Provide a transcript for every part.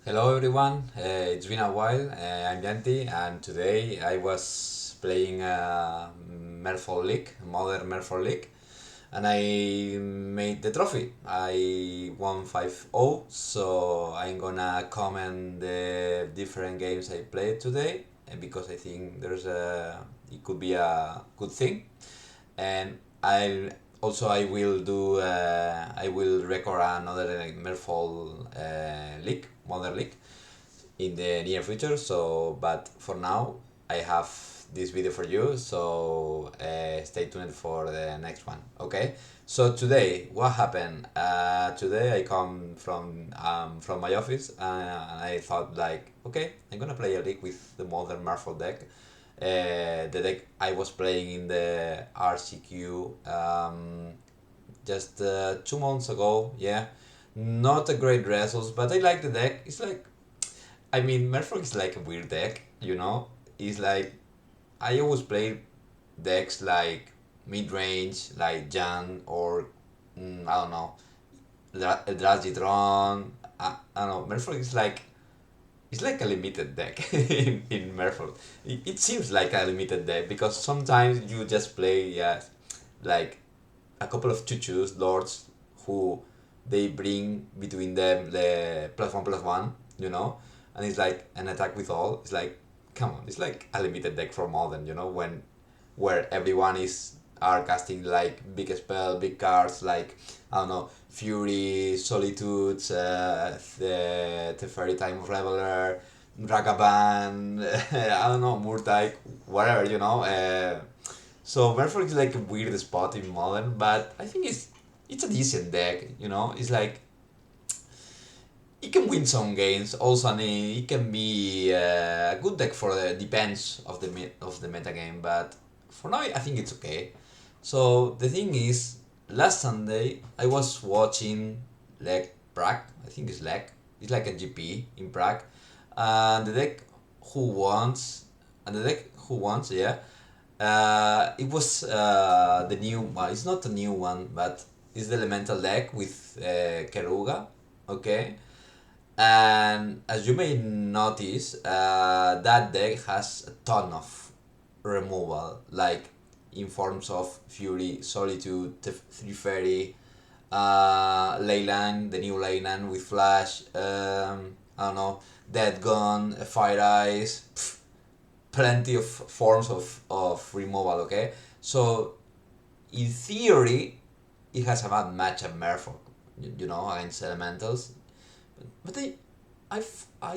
Hello everyone, it's been a while. I'm Yanti, and today I was playing Merfolk League, Modern Merfolk League, and I made the trophy. I won 5-0, so I'm gonna comment the different games I played today, because I think it could be a good thing, and I will do I will record another Merfolk League, Modern League in the near future. So, but for now, I have this video for you. So stay tuned for the next one. Okay. So today, what happened? Today I come from my office, and I thought like, okay, I'm gonna play a league with the modern Merfolk deck. The deck I was playing in the RCQ just 2 months ago. Yeah, not a great results, but I like the deck. It's like, I mean, Merfolk is like a weird deck, you know? It's like, I always play decks like mid range, like Jan or, I don't know, Dragitron. I don't know. Merfolk is like, it's like a limited deck in Merfolk. It seems like a limited deck because sometimes you just play, yeah, like a couple of choo-choos, lords, who they bring between them the +1/+1, you know? And it's like an attack with all. It's like, come on, it's like a limited deck for modern, you know, where everyone is are casting like big spell, big cards like, I don't know, Fury, Solitudes, the Fairy Time of Leveler, Ragavan, I don't know, Murktide, whatever, you know. So Merfolk is like a weird spot in modern, but I think it's a decent deck, you know. It's like it can win some games also, and it can be a good deck for the depends of the meta game, but for now I think it's okay. So the thing is, last Sunday I was watching Leg Prague. I think it's Leg. It's like a GP in Prague, and the deck who wants yeah. It was the new one. It's not a new one, but it's the Elemental deck with Keruga. Okay, and as you may notice, that deck has a ton of removal, like in forms of Fury, Solitude, Three Fairy, Leyland, the new Leyland with Flash, I don't know, Dead Gun, Fire Eyes, plenty of forms of removal, okay? So, in theory, it has a bad matchup Merfolk, you know, against Elementals. But I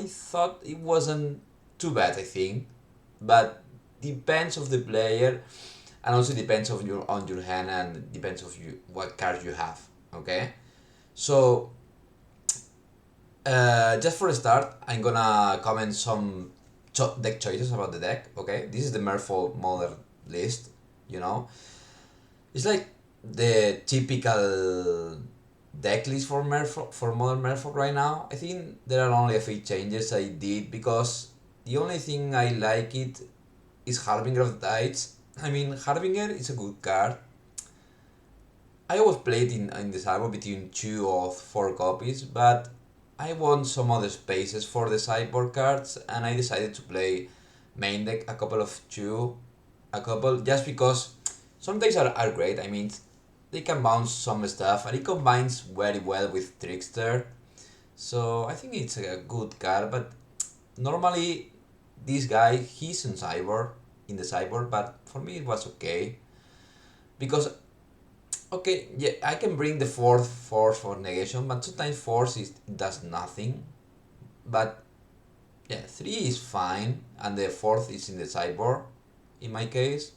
thought it wasn't too bad, I think. But depends of the player, and also depends on your hand, and depends of you what cards you have. Okay, so just for a start, I'm gonna comment some deck choices about the deck. Okay, this is the Merfolk model list. You know, it's like the typical deck list for for modern Merfolk right now. I think there are only a few changes I did because the only thing I like it is Harbinger of the Tides. I mean, Harbinger is a good card. I always played in the sideboard between 2 or 4 copies, but I want some other spaces for the sideboard cards, and I decided to play main deck a couple, just because some decks are great. I mean, they can bounce some stuff, and it combines very well with Trickster. So I think it's a good card, but normally this guy, he's in the cyborg, but for me it was okay because, okay, yeah, I can bring the fourth force for negation, but sometimes force does nothing. But yeah, 3 is fine, and the fourth is in the sideboard in my case.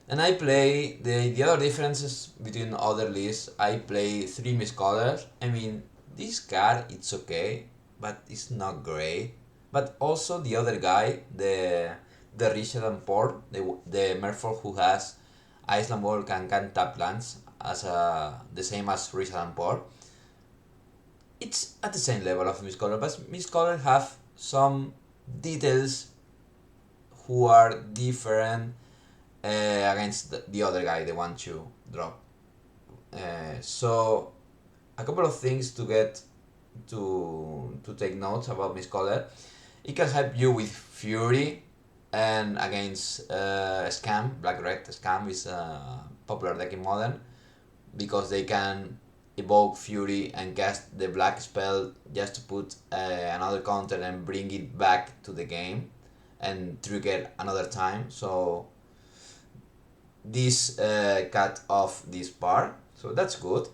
And I play the other differences between other lists. I play 3 miscolors. I mean, this card it's okay, but it's not great. But also the other guy, the Richard and Port, the Merfolk who has Island Walk and can tap lands as the same as Richard and Port. It's at the same level of miscolor, but miscolor have some details who are different against the other guy, the one to drop. So a couple of things to get to take notes about Miss Color. It can help you with Fury and against Scam. Black Red Scam is a popular deck in Modern because they can evoke Fury and cast the black spell just to put another counter and bring it back to the game and trigger another time. So this cut off this part, so that's good.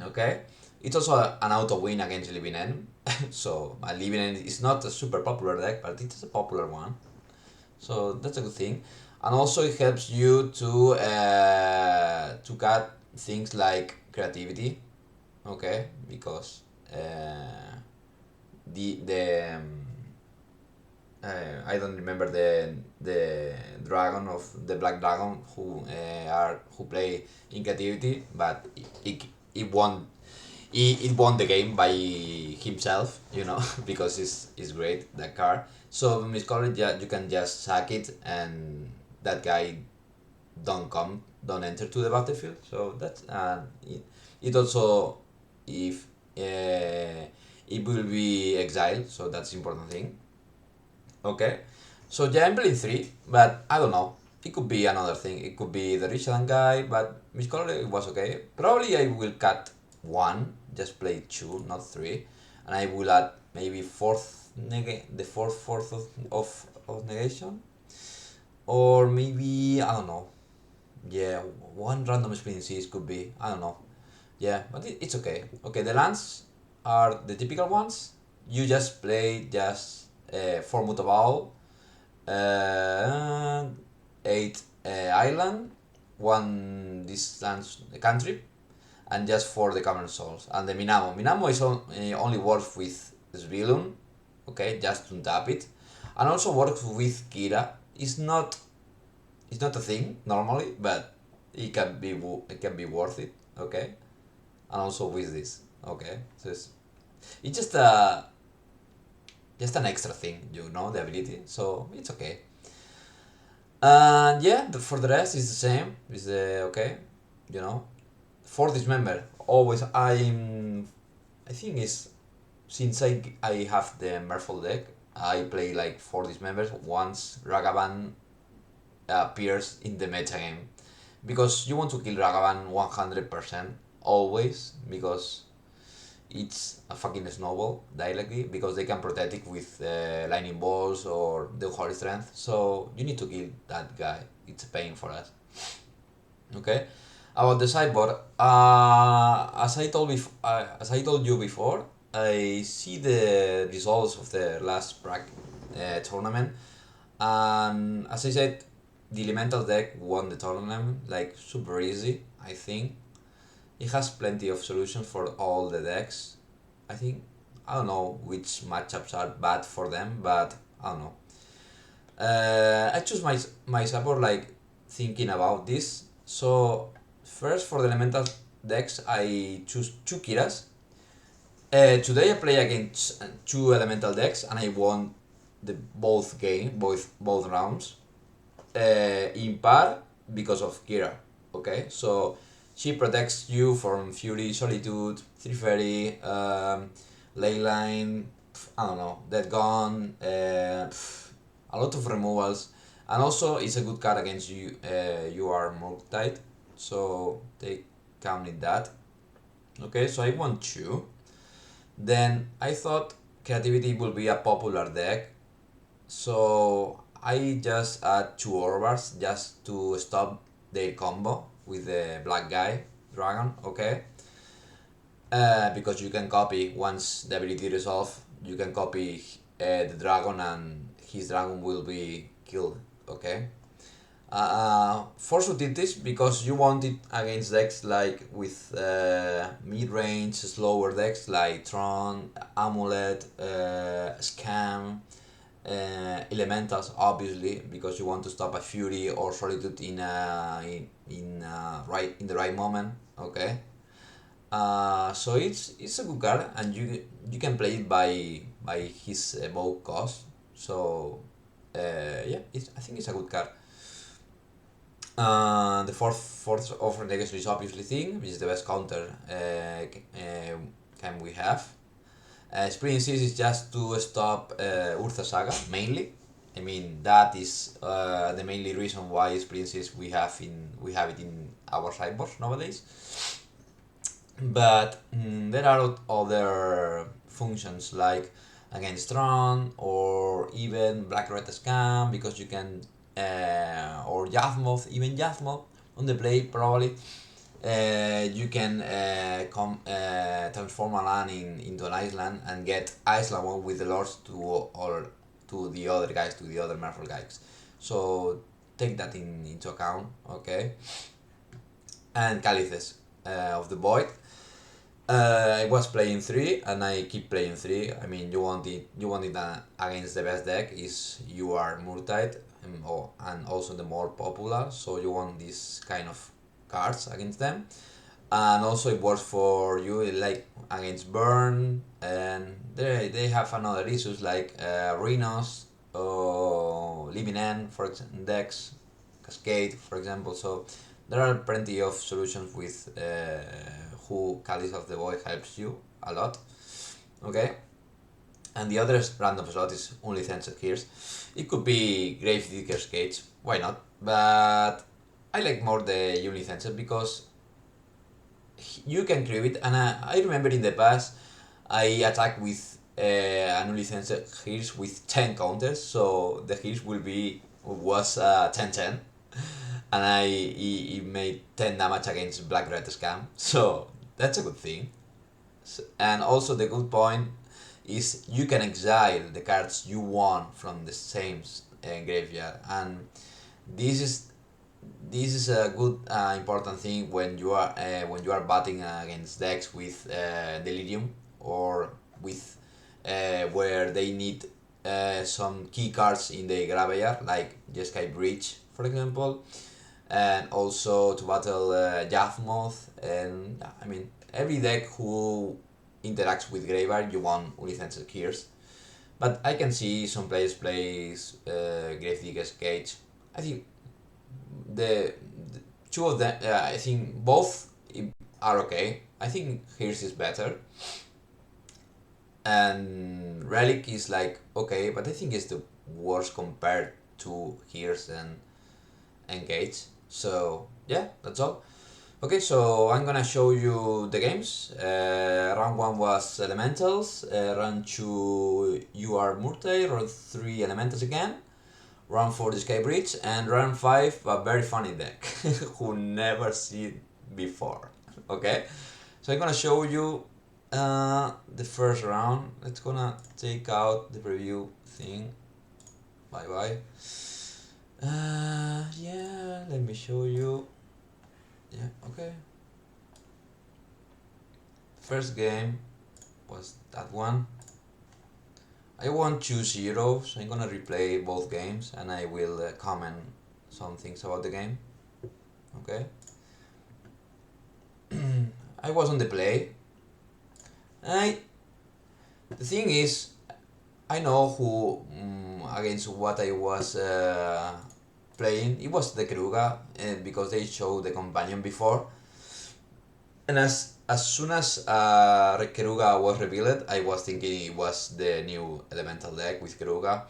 Okay, it's also an auto win against Living End. So Living End is not a super popular deck, but it's a popular one. So that's a good thing, and also it helps you to cut things like creativity. Okay, because the I don't remember the dragon of the black dragon who play in creativity, but it won it won the game by himself, you know, because it's great that card. So Miss College, yeah, you can just sack it and that guy don't enter to the battlefield. So that's it also if it will be exiled, so that's important thing. Okay, so yeah, I'm playing three, but I don't know. It could be another thing. It could be the Richland guy, but Miss Color it was okay. Probably I will cut one, just play two, not three, and I will add maybe the fourth of negation, or maybe I don't know. Yeah, one random spinning seas could be. I don't know. Yeah, but it's okay. Okay, the lands are the typical ones. You just play just 4 Mutabao, uh, 8 island, 1 distance country, and just 4 the common souls. And the Minamo. Minamo is only works with Svilum, okay, just to tap it. And also works with Kira. It's not a thing normally, but it can be worth it, okay? And also with this, okay? So it's just an extra thing, you know, the ability, so it's okay. And yeah, for the rest it's the same. It's okay, you know. For this member, always I think it's since I have the Merfolk deck, I play like for these members once Ragavan appears in the meta game, because you want to kill Ragavan 100% always, because it's a fucking snowball directly, because they can protect it with lightning balls or the holy strength. So you need to kill that guy. It's a pain for us. Okay. About the sideboard, as I told you before, I see the results of the last Prague tournament, and as I said, the Elemental deck won the tournament like super easy. I think it has plenty of solutions for all the decks. I think I don't know which matchups are bad for them, but I don't know. I choose my support like thinking about this. So first for the elemental decks, I choose two Kiras. Today I play against two elemental decks and I won the both rounds. In part because of Kira. Okay, so she protects you from Fury, Solitude, Three Fairy, Leyline, I don't know, Dead Gone, a lot of removals, and also it's a good card against you. You are Murktide, so they counted that. Okay, so I won two. Then I thought creativity will be a popular deck, so I just add two Orbars just to stop their combo with the black guy dragon. Okay, because you can copy once the ability resolve, you can copy the dragon and his dragon will be killed. Okay. Force utilities, because you want it against decks like with mid-range, slower decks like Tron, Amulet, Scam, Elementals, obviously, because you want to stop a Fury or Solitude in the right moment. Okay. So it's a good card, and you can play it by his evoke cost. So yeah, I think it's a good card. The fourth offer negation is obviously thing, which is the best counter can we have. Spring Seize is just to stop Urza Saga mainly. I mean that is the mainly reason why Spring Seize we have it in our sideboards nowadays. But there are other functions like against Tron or even Black Red Scam, because you can or Yathmoth, even Yathmoth on the play probably. You can transform a land into an Iceland and get Iceland one with the lords to the other guys, to the other Merfolk guys. So take that into account, okay? And Calices of the Void. I was playing 3 and I keep playing 3. I mean, you want it against the best deck is you are Murktide, and also the more popular, so you want this kind of cards against them. And also it works for you like against Burn, and they have another issues like Rhinos or Living End for example, decks, Cascade for example. So there are plenty of solutions with who Calice of the Void helps you a lot, okay? And the other random slot is Unlicensed Hears. It could be Gravedigger's Cage, why not? But I like more the Unlicensed because you can create it, and I remember in the past I attacked with an Unlicensed Hears with 10 counters, so the Hears was 10-10. And he made 10 damage against Black Red Scam, so that's a good thing. And also the good point is you can exile the cards you want from the same graveyard, and this is a good important thing when you are batting against decks with Delirium, or with where they need some key cards in the graveyard like Jeskai Breach for example, and also to battle Yathmoth. And I mean every deck who interacts with graveyard you want Unlicensed Gears. But I can see some players plays Gravedigger's Cage. I think the two of them, I think both are okay. I think Hears is better, and Relic is like okay, but I think it's the worst compared to Hears and Engage. So yeah, that's all. Okay, so I'm gonna show you the games. Round 1 was Elementals, round 2 you are Murktide, round 3 Elementals again, round 4 Jeskai Breach, and round 5 a very funny deck who never seen before. Okay, so I'm gonna show you the first round. Let's gonna take out the preview thing. Bye bye. Yeah, let me show you. Yeah, okay. First game was that one. I won 2-0, so I'm gonna replay both games and I will comment some things about the game. Okay. I was on the play. The thing is, I know who against what I was playing. It was the Keruga, because they showed the companion before. And as soon as Keruga was revealed, I was thinking it was the new elemental deck with Keruga.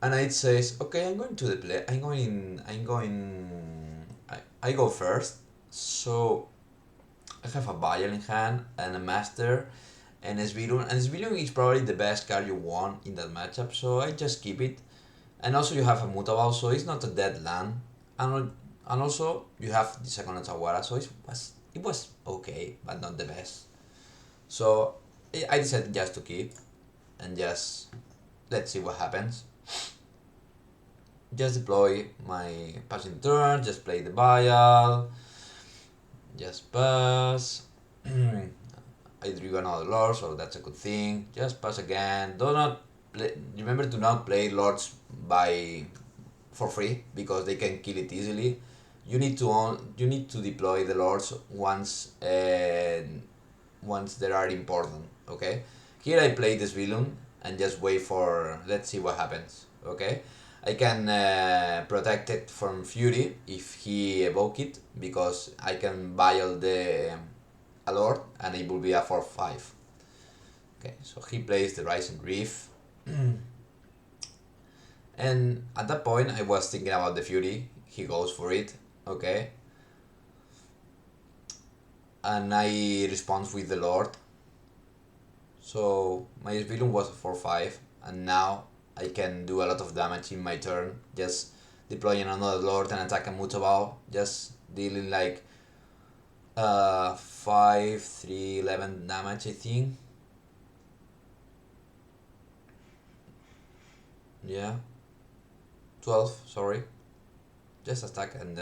And it says, okay, I'm going to the play. I go first. So I have a Vial in hand and a Master and a Svirun. And Svirun is probably the best card you want in that matchup, so I just keep it. And also you have a Mutable, so it's not a dead land. And also you have the second Tawara, so it was okay, but not the best. So I decided just to keep and just let's see what happens. Just deploy my passing turn, just play the Vial, just pass. I drew another Lord, so that's a good thing. Just pass again. Remember to not play Lords for free, because they can kill it easily. You need to deploy the Lords once they are important. Okay. Here I play this villain and just wait for, let's see what happens. Okay. I can protect it from Fury if he evoke it, because I can Vial a Lord and it will be a 4/5. Okay, so he plays the Rising Reef. And at that point I was thinking about the Fury. He goes for it, okay. And I respond with the Lord. So my villain was 4/5, and now I can do a lot of damage in my turn, just deploying another Lord and attack a Monoblue, just dealing like 5, 3, 11 damage, I think. Yeah, 12, sorry. Just attack and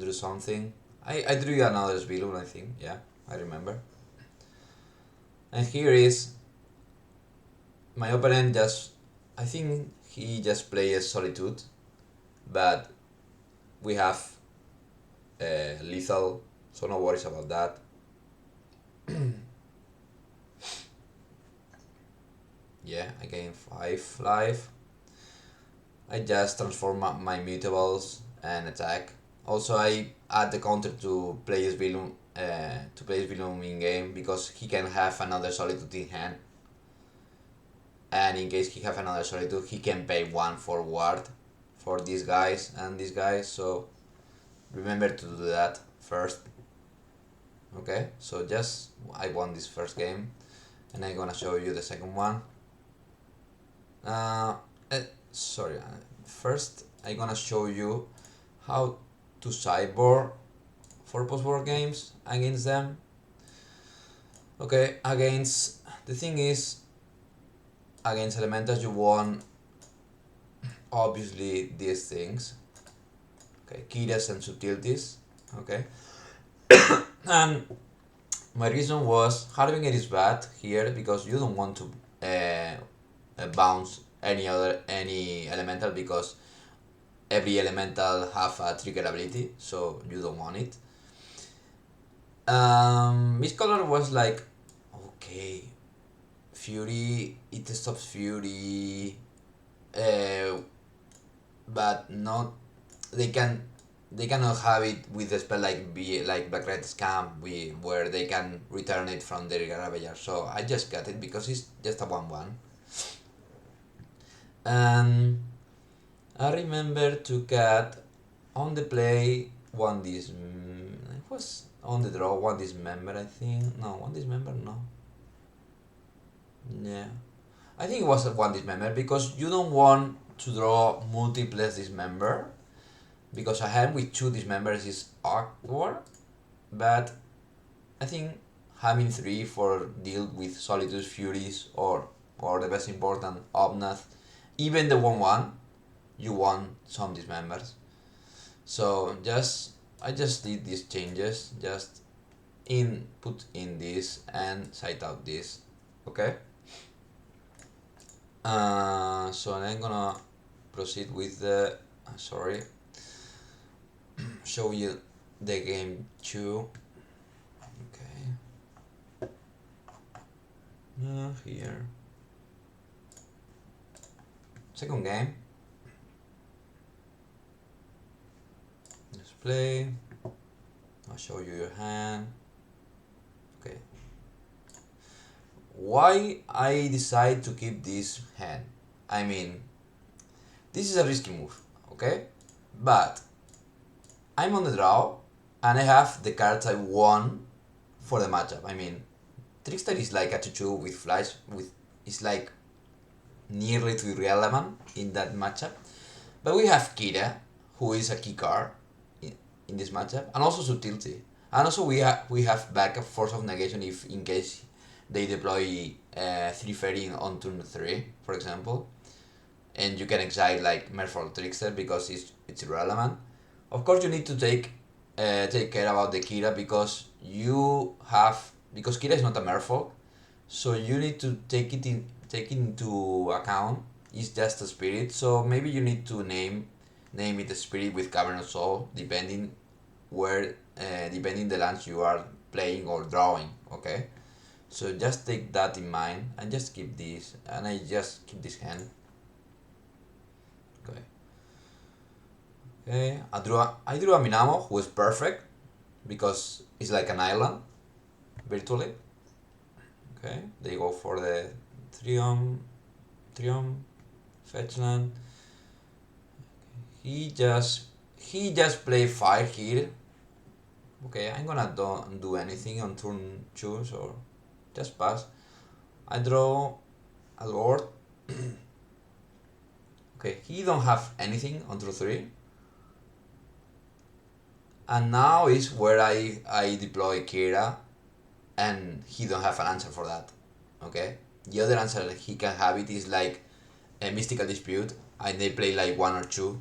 do something. I drew another villain, I think, yeah, I remember. And here is my opponent just, I think he just plays Solitude, but we have lethal, so no worries about that. Yeah, I gain 5 life. I just transform my mutables and attack. Also, I add the counter to player's villain in game because he can have another Solitude in hand. And in case he have another Solitude, he can pay 1 forward for these guys and these guys. So remember to do that first. Okay, so just I won this first game, and I'm gonna show you the second one. Sorry, first I'm gonna show you how to sideboard for post-war games against them. Okay, the thing is, against Elementals you want obviously these things. Okay, Kiras and Subtleties. Okay, and my reason was having it is bad here because you don't want to bounce any elemental because every elemental have a trigger ability, so you don't want it. Miss Color was like, okay, Fury, it stops Fury, but not they cannot have it with a spell like Black Red Scam where they can return it from their graveyard. So I just got it because it's just a 1/1. And I remember to get on the play one this. It was on the draw one dismember, I think. No, one dismember, no. Yeah, I think it was a one dismember because you don't want to draw multiple dismember because a hand with 2 dismembers is awkward, but I think having 3 for deal with Solitude, Furies, or the best important Obnath, even the 1/1, you want some dismembers. So I just did these changes, just put in this and cite out this, okay? So I'm gonna proceed with the show you the game 2. Okay. Here. Second game. Let's play. I'll show you your hand. Okay. Why I decide to keep this hand? I mean, this is a risky move, okay? But I'm on the draw and I have the cards I want for the matchup. I mean, Trickster is like a 2/2 with flash, it's like nearly to irrelevant in that matchup. But we have Kira, who is a key card in this matchup, and also Subtlety. And also we have backup Force of Negation if in case they deploy 3 Fairy on turn 3, for example. And you can exile like Merfolk Trickster because it's irrelevant. Of course you need to take care about the Kira because Kira is not a Merfolk, so you need to take into account. It's just a spirit, so maybe you need to name it a spirit with Cavern of Soul, depending the lands you are playing or drawing. Okay, so just take that in mind and just keep this, and I just keep this hand. Okay, I drew a Minamo who is perfect because it's like an island virtually. Okay, they go for the Triumph, fetch land. He just play fire here. Okay, I'm gonna don't do anything on turn 2, so just pass. I draw a lord. Okay, he don't have anything on turn 3. And now is where I deploy Kira, and he don't have an answer for that. Okay? The other answer he can have it is like a mystical dispute, and they play like 1 or 2.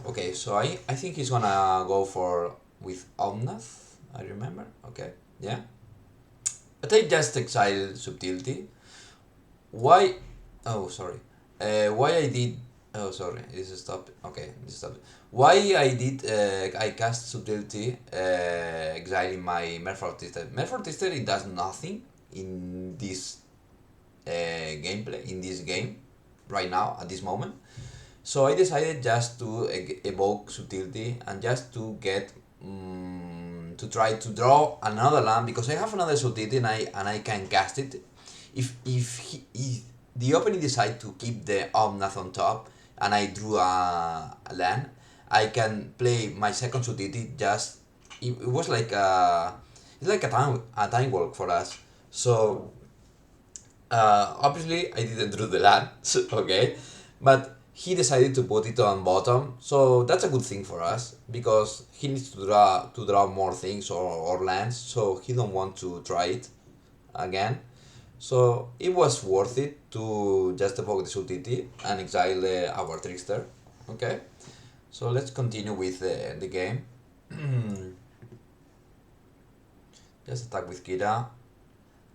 Okay, so I think he's gonna go for with Omnath, I remember. Okay, yeah. But I just exile Subtlety. Why? Oh, sorry. Why I did? Oh, sorry. This is stop. Okay, this stop. Why I did? I cast Subtlety, exiling my Merfolk Tester. Merfolk Tester, it does nothing in this gameplay, in this game, right now at this moment. So I decided just to evoke Subtlety and just to get to try to draw another land, because I have another Subtlety and I can cast it. If the opening decide to keep the Omnath on top and I drew a land, I can play my second Subtlety. Just it was like it's like a time walk for us. So obviously I didn't draw the land, okay, but he decided to put it on bottom, so that's a good thing for us because he needs to draw more things or lands, so he don't want to try it again. So it was worth it to just evoke the Sultiti and exile our trickster. Okay, so let's continue with the game. Just attack with Kira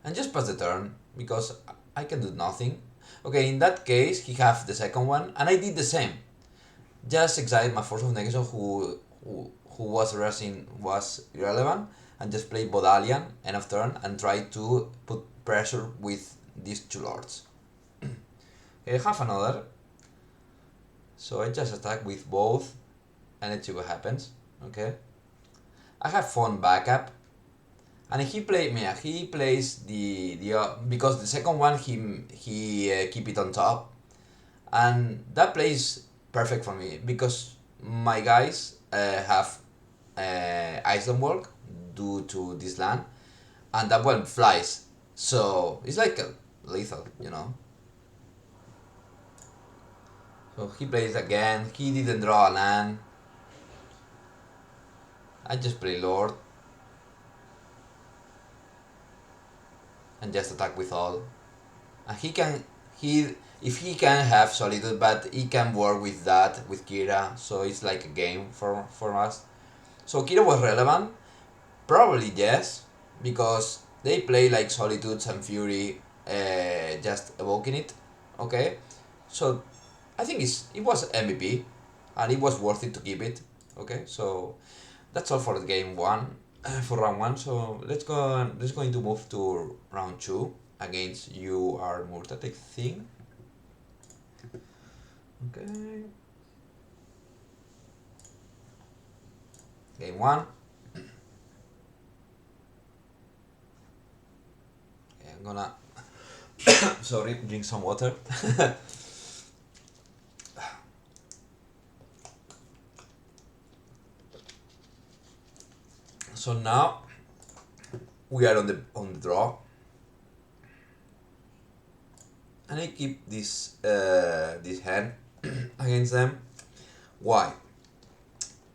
and just pass the turn because I can do nothing. Okay, in that case he have the second one and I did the same. Just exile my Force of Negation who was rushing was irrelevant, and just play Bodalian end of turn and try to put pressure with these two lords. Okay, I have another. So I just attack with both and let's see what happens. Okay. I have fun backup. And he plays the because the second one he keep it on top, and that plays perfect for me because my guys have Island Walk due to this land, and that one flies, so it's like a lethal, you know. So he plays again. He didn't draw a land. I just play Lord and just attack with all. And he if he can have Solitude, but he can work with that with Kira, so it's like a game for us. So Kira was relevant, probably yes, because they play like Solitudes and Fury, just evoking it. Okay, so I think it was MVP, and it was worth it to keep it. Okay, so that's all for the game one, for round one. So let's going to move to round two against you are Murktide, I think. Okay. Game one. Okay, I'm gonna sorry, drink some water. So now we are on the draw, and I keep this this hand against them. Why?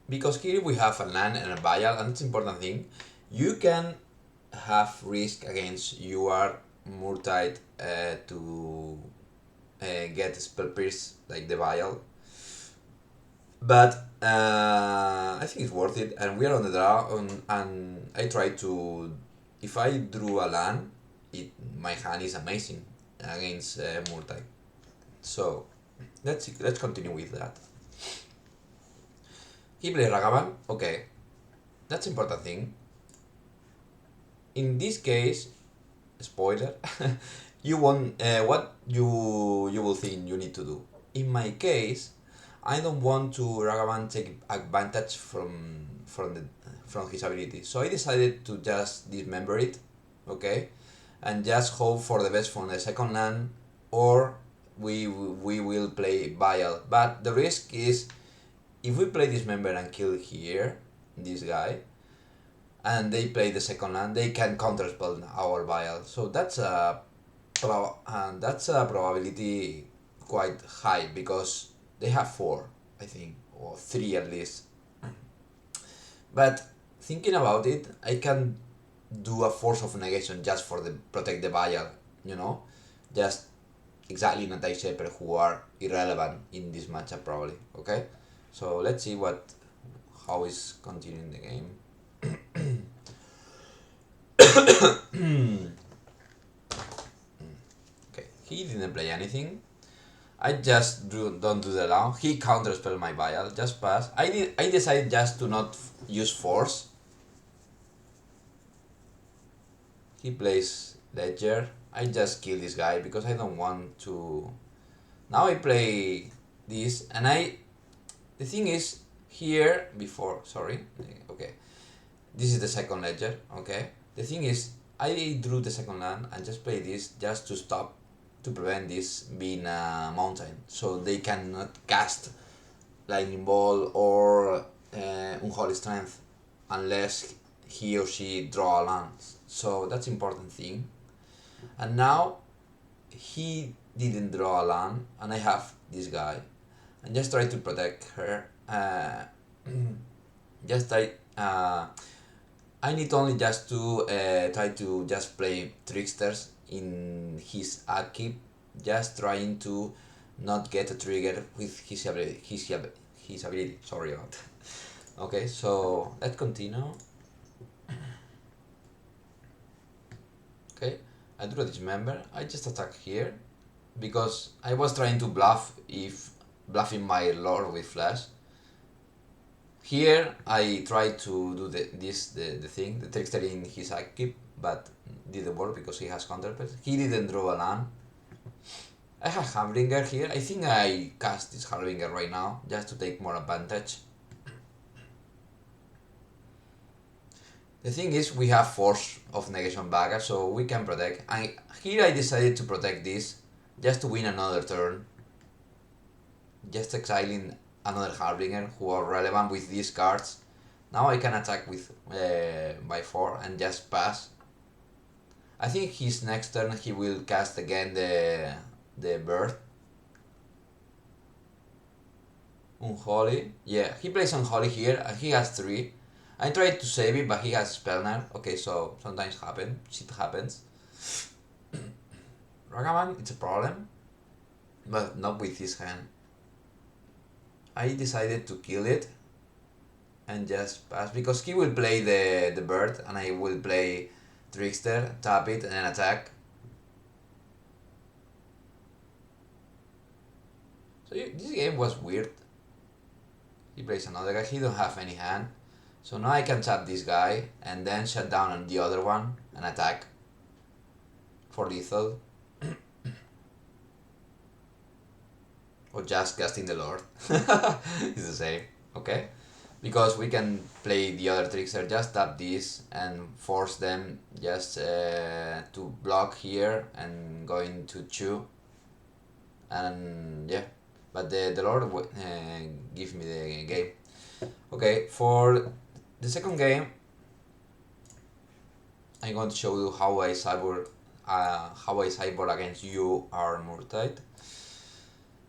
Because here we have a land and a vial, and it's an important thing. You can have risk against your Murktide to get spell pierce like the vial, but I think it's worth it. And we are on the draw, and I try to. If I drew a land, my hand is amazing against Murktide. So let's continue with that. He plays Ragavan. Okay, that's important thing. In this case, spoiler, you want what you will think you need to do. In my case, I don't want to Ragavan take advantage from his ability. So I decided to just dismember it, okay, and just hope for the best from the second land, or we will play Vial. But the risk is if we play dismember and kill here this guy, and they play the second land, they can counterspell our Vial. So that's a probability quite high because they have 4, I think, or 3 at least. But thinking about it, I can do a force of negation just for the protect the Vial, you know, just exactly Natai Shepherd who are irrelevant in this matchup probably. Okay, so let's see how is continuing the game. Okay, he didn't play anything. I just don't do the long. He counterspell my Vial, just pass. I decided just to not use force. He plays Ledger. I just kill this guy because I don't want to. Now I play this, and the thing is here before. Sorry. Okay. This is the second Ledger. Okay. The thing is, I drew the second land and just play this just to stop, to prevent this being a mountain, so they cannot cast Lightning Ball or Unholy Strength unless he or she draw a land. So that's important thing. And now he didn't draw a land, and I have this guy, and just try to protect her. Just try. I need only just to try to just play tricksters in his upkeep, just trying to not get a trigger with his ability. His ability. Sorry about that. Okay, so let's continue. Okay, I drew this member. I just attack here because I was trying to bluffing my lord with flash. Here I tried to do the thing, the trickster in his upkeep, but didn't work because he has counterspell. He didn't draw a land. I have Harbinger here. I think I cast this Harbinger right now just to take more advantage. The thing is, we have force of negation back, so we can protect. Here I decided to protect this just to win another turn. Just exiling another Harbinger who are relevant with these cards. Now I can attack with by 4 and just pass. I think his next turn he will cast again the bird. Unholy. Yeah, he plays Unholy here and he has 3. I tried to save it, but he has Spellner. Okay, so sometimes shit happens. Ragavan, it's a problem, but not with his hand. I decided to kill it and just pass because he will play the bird and I will play Trickster, tap it and then attack. So this game was weird. He plays another guy, he don't have any hand. So now I can tap this guy and then shut down on the other one and attack for lethal. Or just casting the Lord. It's the same, okay? Because we can play the other trickster, just tap this and force them just to block here and going to chew. And yeah, but the Lord give me the game. Okay, for the second game, I'm going to show you how I cyber against you, our Murktide.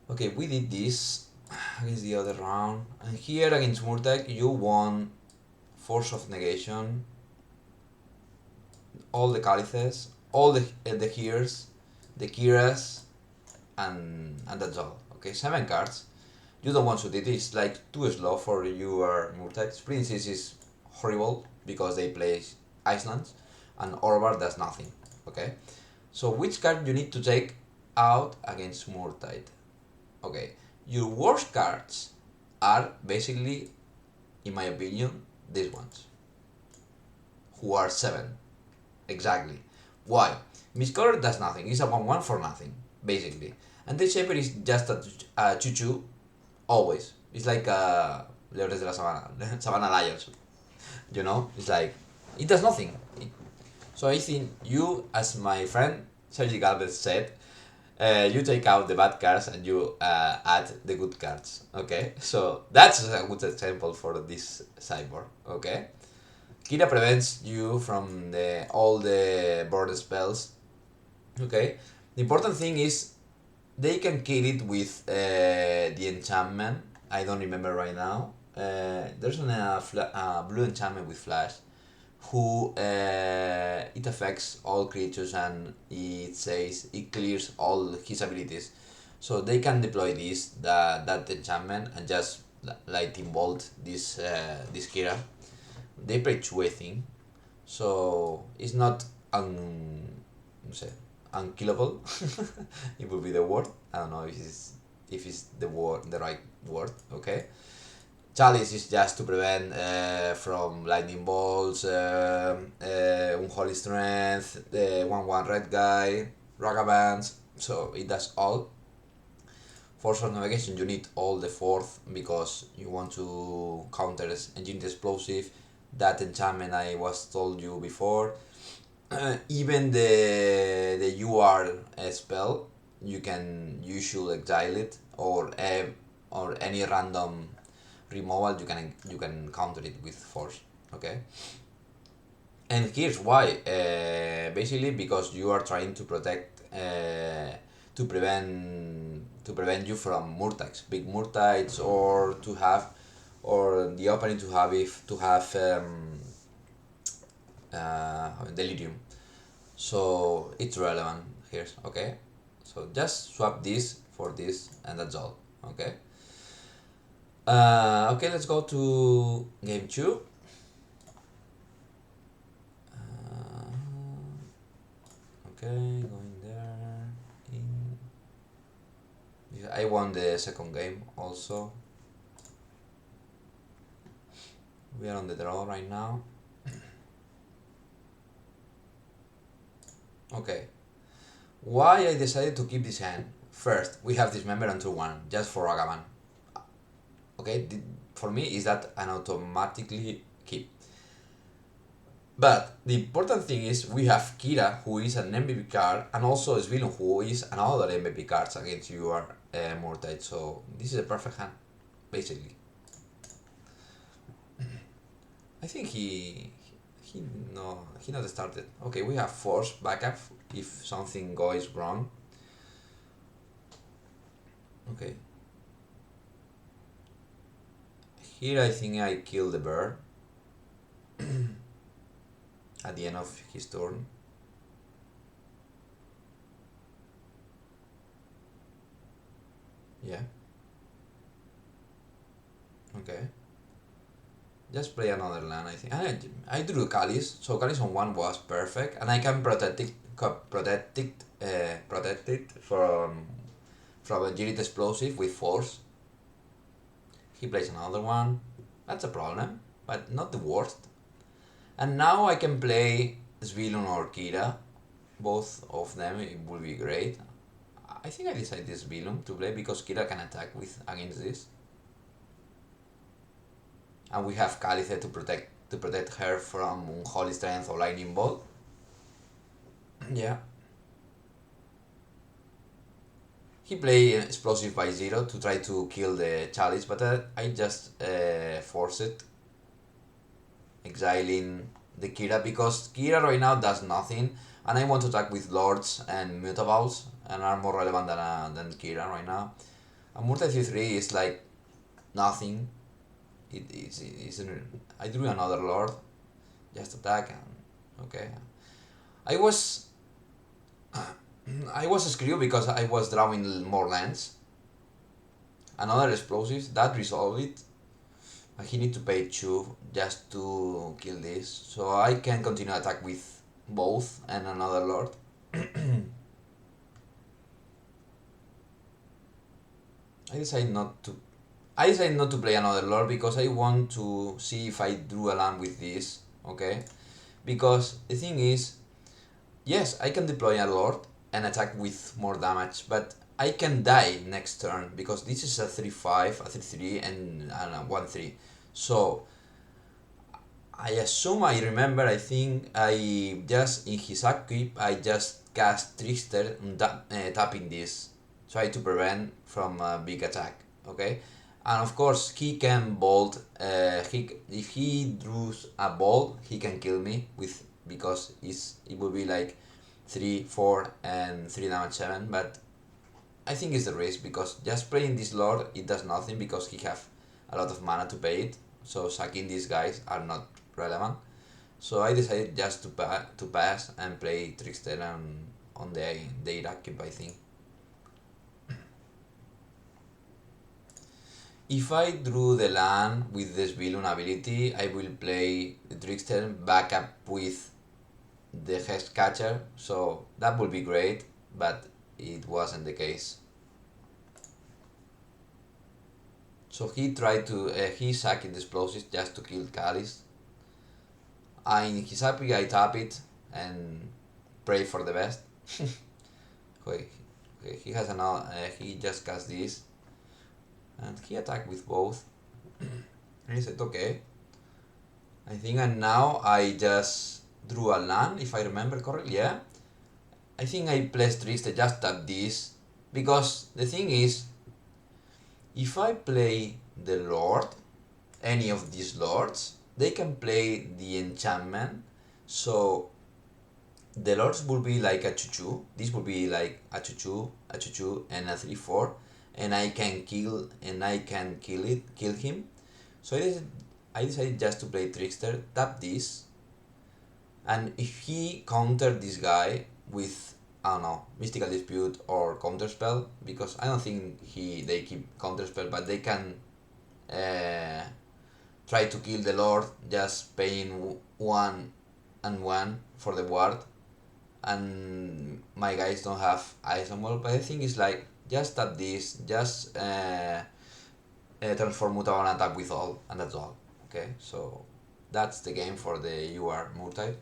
Okay, we did this against the other round, and here against Murktide you won force of negation, all the Calices, all the Hears, the Kiras, and that's all. Okay, 7 cards. You don't want to do this, it's like too slow for your Murktide. Princess is horrible because they play Icelands, and Orvar does nothing. Okay, so which card you need to take out against Murktide? Okay, your worst cards are basically, in my opinion, these ones, who are 7. Exactly. Why? Miscolor does nothing, it's a 1-1 for nothing, basically. And the Shaper is just a 2-2 always. It's like Leones de la Sabana, Sabana Lions, you know? It's like, it does nothing. So I think you, as my friend Sergi Galvez said, you take out the bad cards and you add the good cards, okay? So that's a good example for this cyborg, okay? Kira prevents you from all the board spells, okay? The important thing is they can kill it with the enchantment. I don't remember right now. There's a blue enchantment with flash who it affects all creatures and it says it clears all his abilities. So they can deploy that enchantment and just lightning bolt this Kira. They play two, I think. So it's not no sé, unkillable. It would be the word. I don't know if it's the right word. Okay. Chalice is just to prevent from lightning bolts, unholy strength, the 1/1 red guy, ragabands. So it does all. Force of navigation, you need all the fourth because you want to counter engine explosive. That enchantment I was told you before. Even the UR spell, you should exile it or any random removal you can counter it with force, okay? And here's why. Basically because you are trying to protect to prevent you from Murtides, big Murtides, or the opening to have Delirium. So it's relevant here, okay? So just swap this for this and that's all, okay? Okay, let's go to game 2. Okay, going there. I won the second game also. We are on the draw right now. Okay. Why I decided to keep this hand? First, we have Dismember on 2/1, just for Ragavan. Okay, for me is that an automatically keep. But the important thing is we have Kira, who is an MVP card, and also Svilum, who is another MVP card against your Murktide. So this is a perfect hand, basically. I think he not started. Okay, we have force backup if something goes wrong. Okay. Here I think I kill the bird at the end of his turn. Yeah. Okay. Just play another land, I think. I drew Calice, so Calice on 1 was perfect, and I can protect it from a Jirit Explosive with force. He plays another one. That's a problem, but not the worst. And now I can play Svilun or Kira. Both of them, it will be great. I think I decided Svilun to play because Kira can attack against this. And we have Calice to protect her from Unholy Strength or Lightning Bolt. Yeah. He played Explosive by 0 to try to kill the Chalice, but I just forced it, exiling the Kira, because Kira right now does nothing, and I want to attack with Lords and Mutables, and are more relevant than Kira right now. And Murktide 3 is like nothing. I drew another Lord, just attack, and okay. I was screwed because I was drawing more lands. Another explosives that resolved it. He need to pay 2 just to kill this, so I can continue attack with both and another Lord. I decided not to play another Lord because I want to see if I drew a land with this, okay? Because the thing is, yes, I can deploy a Lord and attack with more damage, but I can die next turn because this is a 3-5, a 3-3, and a 1-3. So I assume I remember. I think I just in his upkeep I just cast Trickster and tapping this, try to prevent from a big attack. Okay, and of course he can bolt. If he draws a bolt, he can kill me with because it will be like 3, 4, and 3 damage 7. But I think it's the risk because just playing this lord it does nothing because he have a lot of mana to pay it. So sacking these guys are not relevant. So I decided just to pass and play Trickster on the Iraqib, I think. If I drew the land with this villain ability, I will play the Trickster back up with the Hex Catcher, so that would be great, but it wasn't the case. So he tried to, he sacked the explosives just to kill Kalis. In his happy I tap it and pray for the best. Okay, he has another, he just cast this. And he attacked with both. And he said, okay. I think and now I just drew a land, if I remember correctly, yeah? I think I placed Trickster just tap this. Because the thing is, if I play the Lord, any of these Lords, they can play the enchantment. So the Lords will be like a 2-2. This will be like a 2-2, a 2-2, and a 3-4. And I can kill him. So I decided just to play Trickster, tap this, and if he countered this guy with, I don't know, Mystical Dispute or Counterspell, because I don't think they keep Counterspell, but they can try to kill the Lord just paying 1 and 1 for the ward, and my guys don't have Ice on Wall, but I think it's like just tap this, just transform Mutawar and attack with all, and that's all. Okay, so that's the game for the UR Murktide.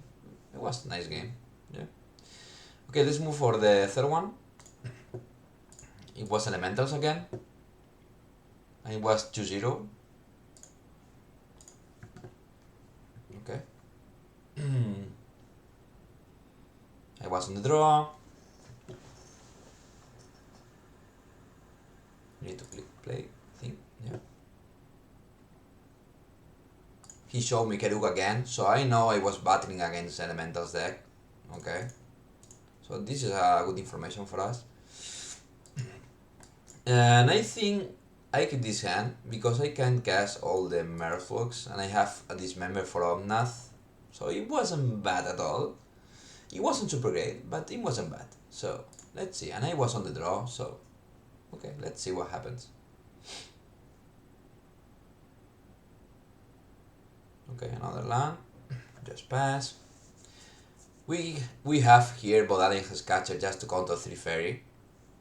It was a nice game. Yeah. Okay, let's move for the third one. It was Elementals again. And it was 2-0. Okay. I was on the draw. Need to click play, I think, yeah. He showed me Kerug again, so I know I was battling against Elementals deck. Okay. So this is good information for us. And I think I keep this hand because I can cast all the Merfolks and I have a Dismember for Omnath. So it wasn't bad at all. It wasn't super great, but it wasn't bad. So let's see. And I was on the draw, so okay, let's see what happens. Okay, another land. Just pass. We have here Bodalian Hexcatcher just to counter 3 fairy.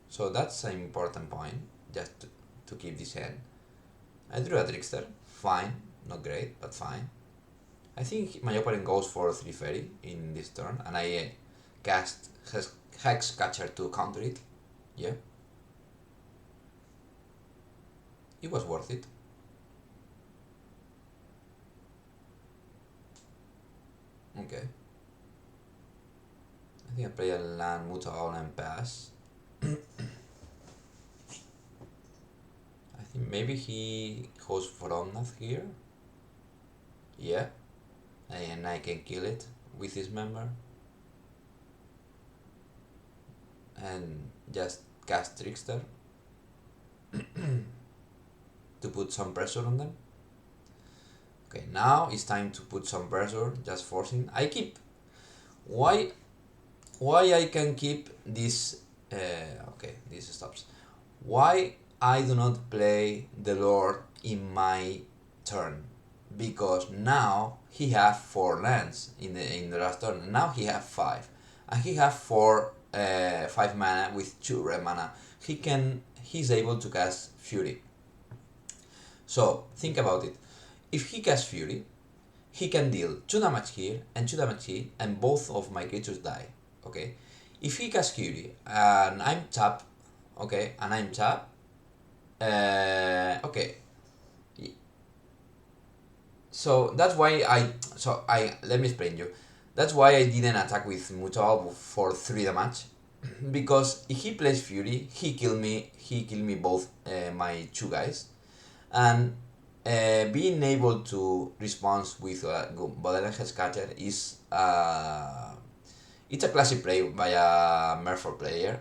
So that's an important point, just to keep this hand. I drew a Trickster. Fine. Not great, but fine. I think my opponent goes for 3 fairy in this turn, and I cast Hexcatcher to counter it. Yeah. It was worth it. Okay. I think I play a land, Mutawar and pass. I think maybe he goes for Omnath here. Yeah. And I can kill it with his member. And just cast Trickster. To put some pressure on them. Okay, now it's time to put some pressure, just forcing. I keep... Why I can keep this... okay, this stops. Why I do not play the Lord in my turn? Because now he have 4 lands in the last turn. Now he have 5. And he have 5 mana with 2 red mana. He's able to cast Fury. So, think about it. If he casts Fury, he can deal 2 damage here and 2 damage here, and both of my creatures die. Okay? If he casts Fury and I'm tapped Okay, and I'm tap. Okay, so that's why let me explain you. That's why I didn't attack with Mutal for 3 damage, because if he plays Fury, he kill me both my 2 guys, and being able to respond with Bodelen's Scatter is it's a classic play by a Merfolk player,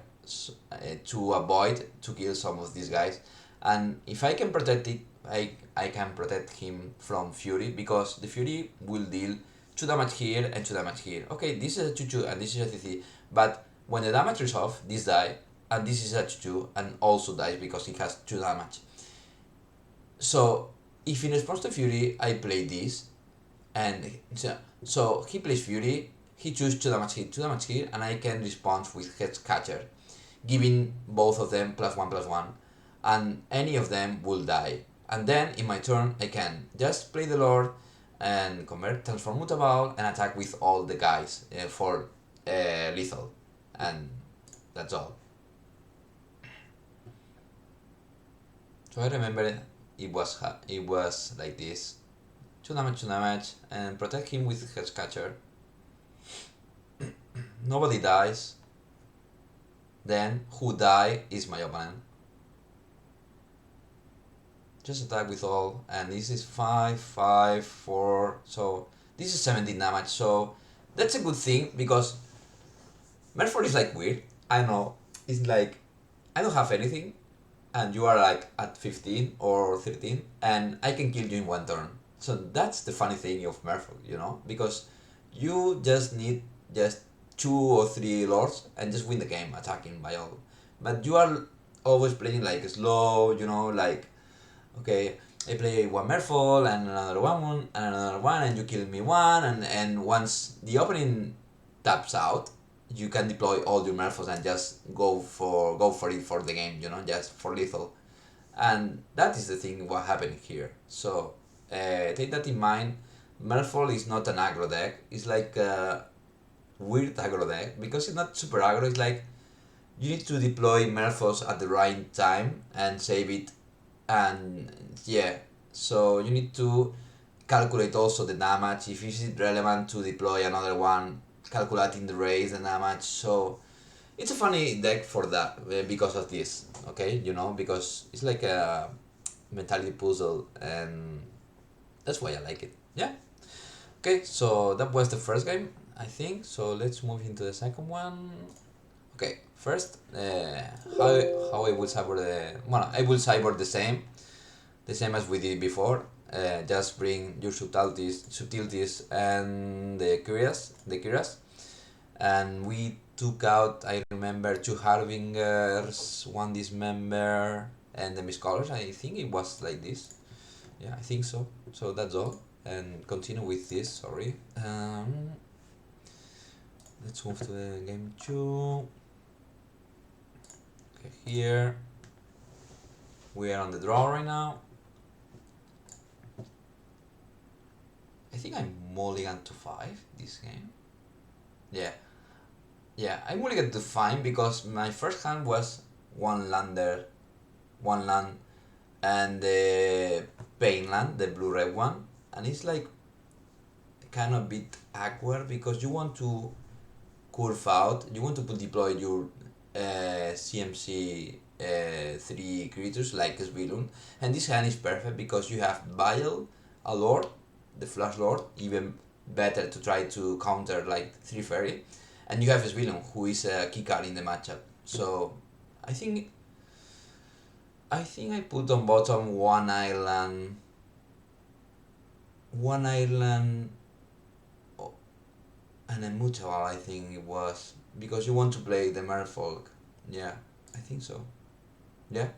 to avoid to kill some of these guys, and if I can protect it, I can protect him from Fury, because the Fury will deal 2 damage here and 2 damage here. Okay, this is a 2-2 and this is a 3-3, but when the damage is off, this die, and this is a 2-2 and also dies because it has 2 damage. So if in response to Fury I play this, and so he plays Fury, he chooses 2 damage here, 2 damage here, and I can respond with Head Catcher, giving both of them +1/+1, and any of them will die. And then in my turn I can just play the Lord and convert, transform Mutable, and attack with all the guys for lethal, and that's all. So I remember it was like this: 2 damage, and protect him with Head Catcher. Nobody dies. Then who die is my opponent. Just attack with all, and this is 5, 5, 4, so this is 17 damage, so that's a good thing, because Merfolk is like weird, I know, it's like, I don't have anything, and you are like at 15 or 13, and I can kill you in 1 turn. So that's the funny thing of Merfolk, you know, because you just need just 2 or 3 lords and just win the game attacking by all. But you are always playing like slow, you know, like, okay, I play 1 Merfolk and another one and another one, and you kill me 1, and once the opening taps out, you can deploy all your Merfolks and just go for it for the game, you know, just for lethal. And that is the thing what happened here. So take that in mind. Merfolk is not an aggro deck. It's like a weird aggro deck, because it's not super aggro. It's like you need to deploy Merfolks at the right time and save it, and yeah, so you need to calculate also the damage, if it's relevant to deploy another one, calculating the raise and damage. So it's a funny deck for that, because of this, okay, you know, because it's like a mentality puzzle, and that's why I like it. Yeah. Okay, so that was the first game, I think. So let's move into the second one. Okay, first, how I will cyber the, well, I will cyber the same as we did before. Just bring your subtleties, and the curious, and we took out, I remember, 2 Harbingers, 1 Dismember, and the Miscolors. I think it was like this. Yeah, I think so. So that's all. And continue with this. Sorry. Let's move to the game 2. Okay, here we are on the draw right now. I think I'm mulligan to 5 this game. Yeah, I mulligan to 5 because my first hand was 1 lander, 1 land, and the pain land, the blue-red one, and it's like kind of a bit awkward, because you want to curve out, you want to deploy your CMC 3 creatures like Svilun, and this hand is perfect because you have Bile, a Lord, the Flash Lord, even better to try to counter like 3 Fairy, and you have Svilun, who is a key card in the matchup. So I think I put on bottom one island, and a Mutable, I think it was, because you want to play the Merfolk. Yeah, I think so. Yeah.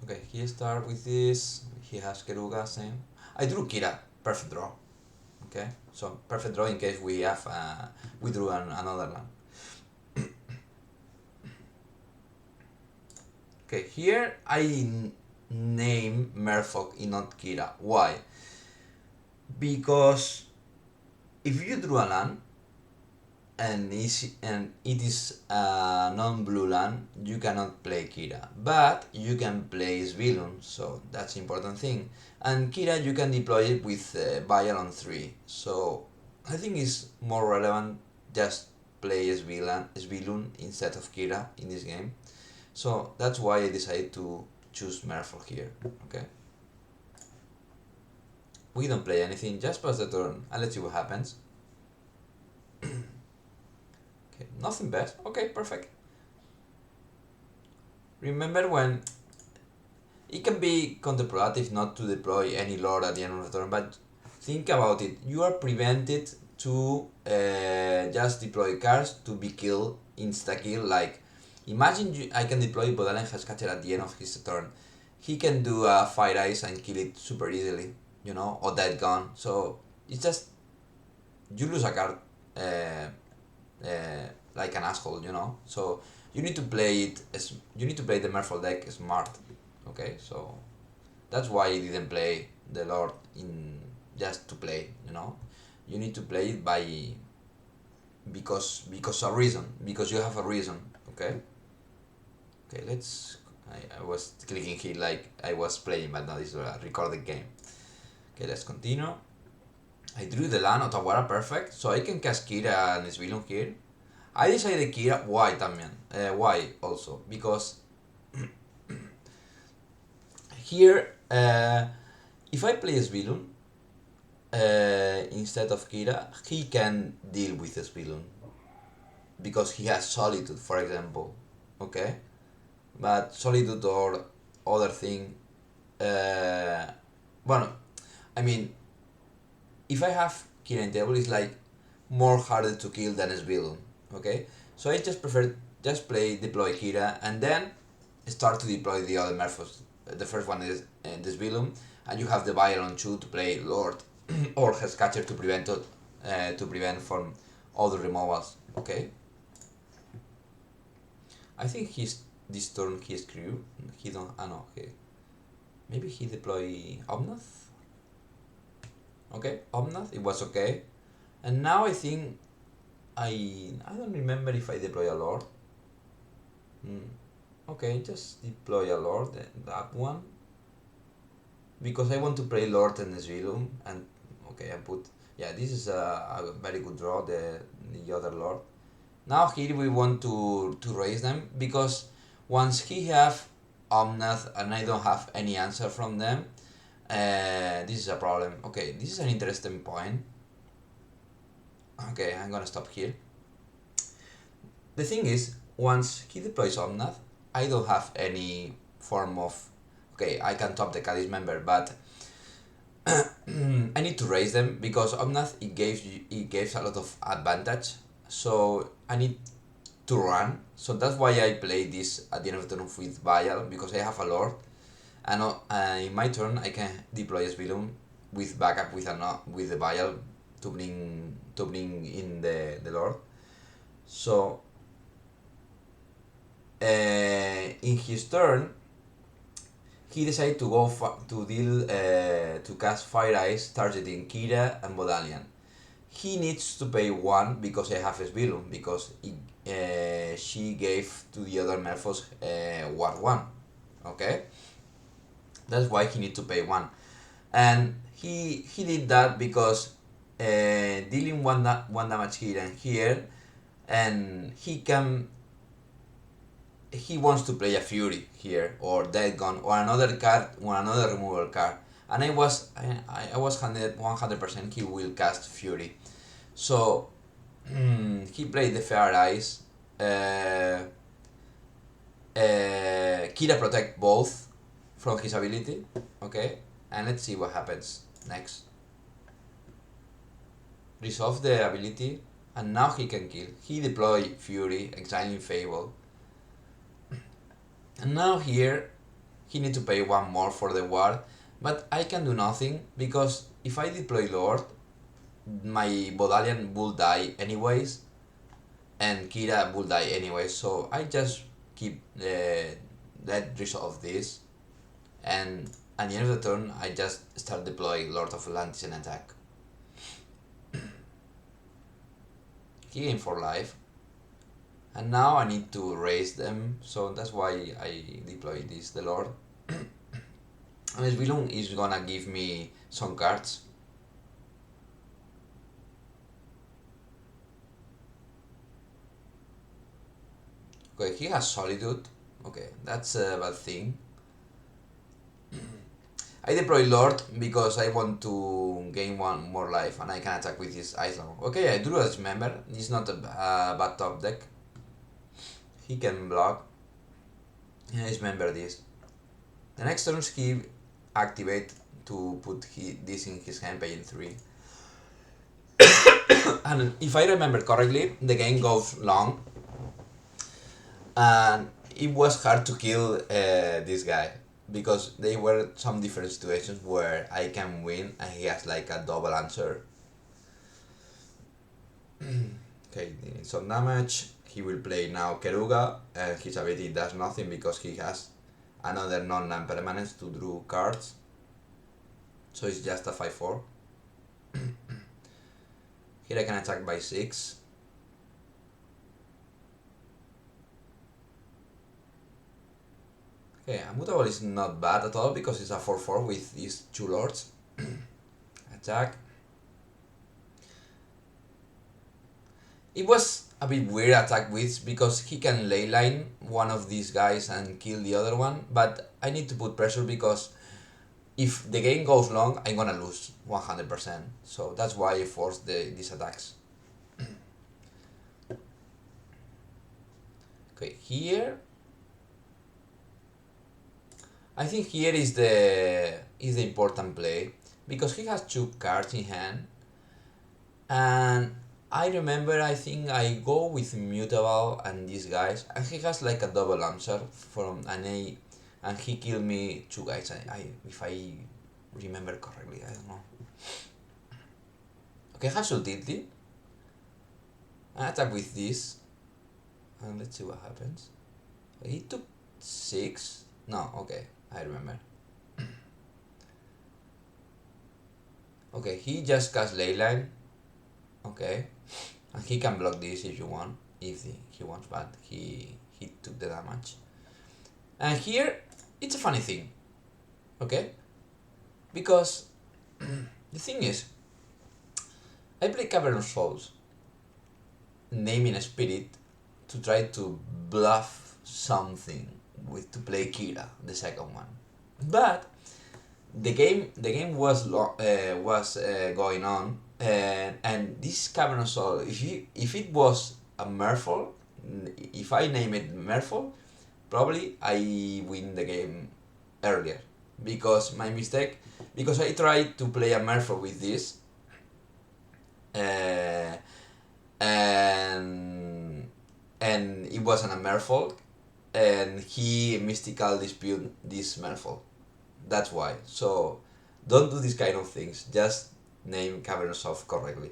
Okay, he start with this. He has Keruga, same. I drew Kira, perfect draw. Okay, so perfect draw in case we have we drew another land. Okay, here I name Merfolk and not Kira. Why? Because if you drew a land, and it is a non-blue land, you cannot play Kira, but you can play Svilun, so that's important thing. And Kira you can deploy it with Vial on 3, so I think it's more relevant just play Svilun instead of Kira in this game. So that's why I decided to choose Merfolk here. Okay. We don't play anything, just pass the turn and let's see what happens. Okay, nothing bad. Okay, perfect. Remember when it can be counterproductive not to deploy any lord at the end of the turn, but think about it. You are prevented to just deploy cards to be killed, insta-kill. Like, imagine I can deploy Bodalen Hashcatcher at the end of his turn. He can do a Fire Ice and kill it super easily, you know, or Dead Gun. So it's just, you lose a card like an asshole, you know. So you need to play it you need to play the Merfolk deck smart. Okay, so that's why I didn't play the Lord in just to play, you know. You need to play it by because a reason, because you have a reason. Okay. Okay, let's. I was clicking here like I was playing, but now this is a recorded game. Okay, let's continue. I drew the land Otawara perfect, so I can cast Kira and Svilun here. I decided Kira, why también? Why also? Because here, if I play Svilun instead of Kira, he can deal with Svilun. Because he has Solitude, for example. Okay? But Solitude or other thing. Well, I mean, if I have Kira in table, it's like more harder to kill than Svilun. Okay? So I just prefer just deploy Kira and then start to deploy the other Merfolks. The first one is the Svilum, and you have the Vial on 2 to play Lord or Hellscatcher to prevent from other removals. Okay? I think this turn he screw. He don't. Ah no. Okay. Maybe he deploy Omnath. Okay, Omnath. It was okay, and now I think I don't remember if I deploy a Lord. Okay, just deploy a Lord, that one. Because I want to play Lord and Svilum, and okay, I put, yeah, this is a very good draw, the other Lord. Now here we want to raise them, because once he have Omnath and I don't have any answer from them, this is a problem. Okay, this is an interesting point. Okay, I'm gonna stop here. The thing is, once he deploys Omnath, I don't have any form of... Okay, I can top the Cadiz member, but I need to raise them because Omnath it gives a lot of advantage. So I need to run. So that's why I play this at the end of the turn with Vial, because I have a Lord. And in my turn I can deploy Svilum with backup with the Vial to bring in the Lord. So in his turn, he decided to go to cast Fire Ice targeting Kira and Bodalian. He needs to pay 1 because I have Svilum, because she gave to the other Merfolks 1/1. Okay? That's why he needs to pay 1. And he did that because dealing one damage here and here, and he wants to play a Fury here, or Dead Gun, or another card, or another removal card. And I was 100% he will cast Fury. So he played the Fair Ice. Kira protect both from his ability. Okay, and let's see what happens next. Resolve the ability, and now he can kill. He deploy Fury, exiling Fable. And now here, he need to pay 1 more for the ward, but I can do nothing, because if I deploy Lord, my Bodalian will die anyways, and Kira will die anyways, so I just keep let resolve this, and at the end of the turn, I just start deploying Lord of Atlantis and attack. he gained 4 life. And now I need to raise them, so that's why I deploy this, the Lord. And this villain is gonna give me some cards. Okay, he has Solitude. Okay, that's a bad thing. I deploy Lord because I want to gain 1 more life and I can attack with his Ice Lord. Okay, I drew as member. It's not a bad top deck. He can block. And I remember this. The next turn he activate to put this in his hand paying 3. And if I remember correctly, the game goes long. And it was hard to kill this guy. Because there were some different situations where I can win and he has like a double answer. Okay, some damage. He will play now Keruga, and his ability does nothing because he has another non-land permanence to draw cards. So it's just a 5-4. Here I can attack by 6. Okay, Mutable is not bad at all because it's a 4-4 with these 2 lords. Attack. It was a bit weird attack with because he can leyline one of these guys and kill the other one, but I need to put pressure because if the game goes long, I'm gonna lose 100%. So that's why I forced these attacks. Okay, here I think here is the important play because he has 2 cards in hand, and I remember I think I go with Mutable and these guys, and he has like a double answer from an A, and he killed me 2 guys. If I remember correctly, I don't know. Okay, has utility. I attack with this, and let's see what happens. He took 6. No, okay. I remember. Okay, he just cast Leyline. Okay. And he can block this if you want. If he wants, but he took the damage. And here, it's a funny thing. Okay? Because the thing is, I play Cavern of Souls, naming a spirit to try to bluff something to play Kira, the second one. But the game was going on, and this Cavern of Soul, if it was a Merfolk, if I name it Merfolk, probably I win the game earlier. Because my mistake, because I tried to play a Merfolk with this, and it wasn't a Merfolk, and he mystical dispute this Merfolk. That's why. So don't do these kind of things. Just name Cavern of correctly.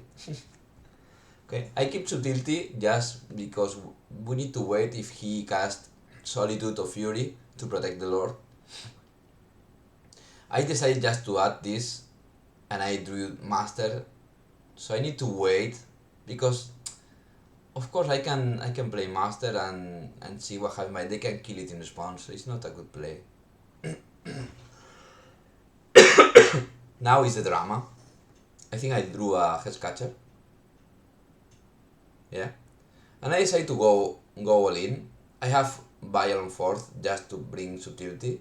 Okay, I keep Subtlety just because we need to wait if he casts Solitude or Fury to protect the Lord. I decided just to add this, and I drew Master, so I need to wait because of course I can play Master and see what happens. My deck can kill it in response, so it's not a good play. Now is the drama. I think I drew a Headcatcher. Yeah. And I decided to go all in. I have Violent Force just to bring Subtlety.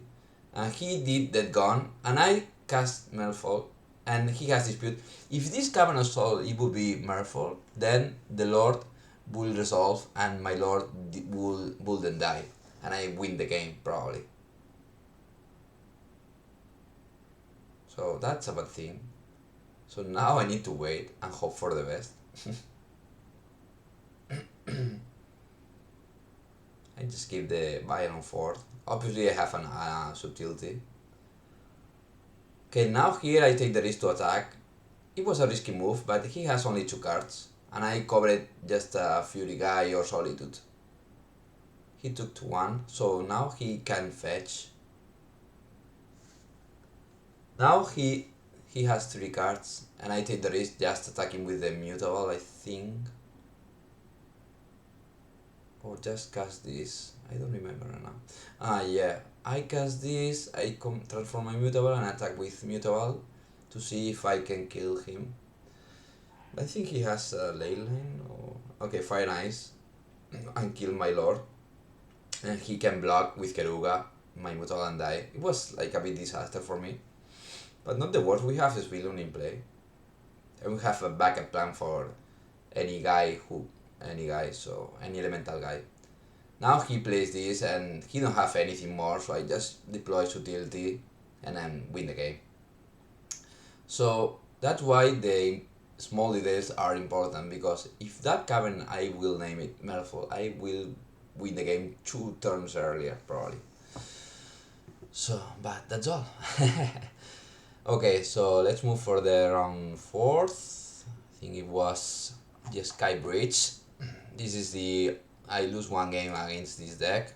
And he did that gun, and I cast Merfolk, and he has Dispute. If this Cavern of Soul, it would be Merfolk, then the Lord will resolve, and my Lord will then die, and I win the game, probably. So that's a bad thing. So now I need to wait and hope for the best. I just give the Violent Force. Obviously I have a Subtlety. Okay, now here I take the risk to attack. It was a risky move, but he has only 2 cards, and I covered just a Fury guy or Solitude. He took 1, so now he can fetch. Now he has 3 cards, and I take the risk just attacking with the Mutable, I think. or just cast this. I don't remember right now. Ah, yeah. I cast this, I transform my mutable and attack with mutable to see if I can kill him. I think he has a ley line or... Okay, Fire Ice and kill my lord. And he can block with Keruga, my mutable and die. It was like a bit disaster for me. But not the worst, we have Svilun in play. And we have a backup plan for any guy, so any elemental guy. Now he plays this and he don't have anything more, so I just deploy Sutility and then win the game. So that's why the small details are important, because if that cavern, I will name it Merfolk, I will win the game 2 turns earlier probably. So, but that's all. Okay, so let's move for the round 4th. I think it was Jeskai Breach. This is the... I lose 1 game against this deck.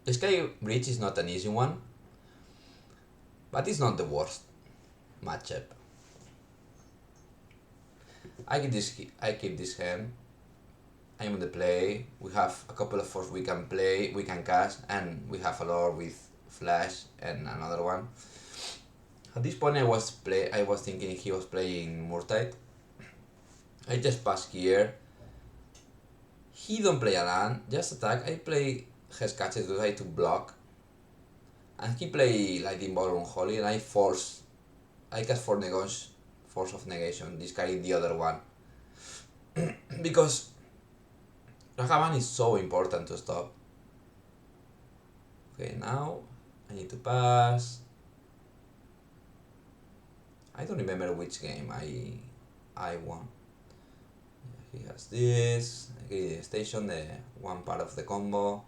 Jeskai Breach is not an easy one, but it's not the worst matchup. I keep this hand. I'm on the play. We have a couple of force we can play, we can cast, and we have a lord with flash and another one. At this point I was thinking he was playing Murktide. I just pass here. He don't play a land, just attack. I play Jeskai to try to block. And he play Lightning Ball Unholy, and I cast Force of Negation, discarding the other one. Because Ragavan is so important to stop. Okay, now I need to pass. I don't remember which game I won. He has this. I get the station, the one part of the combo.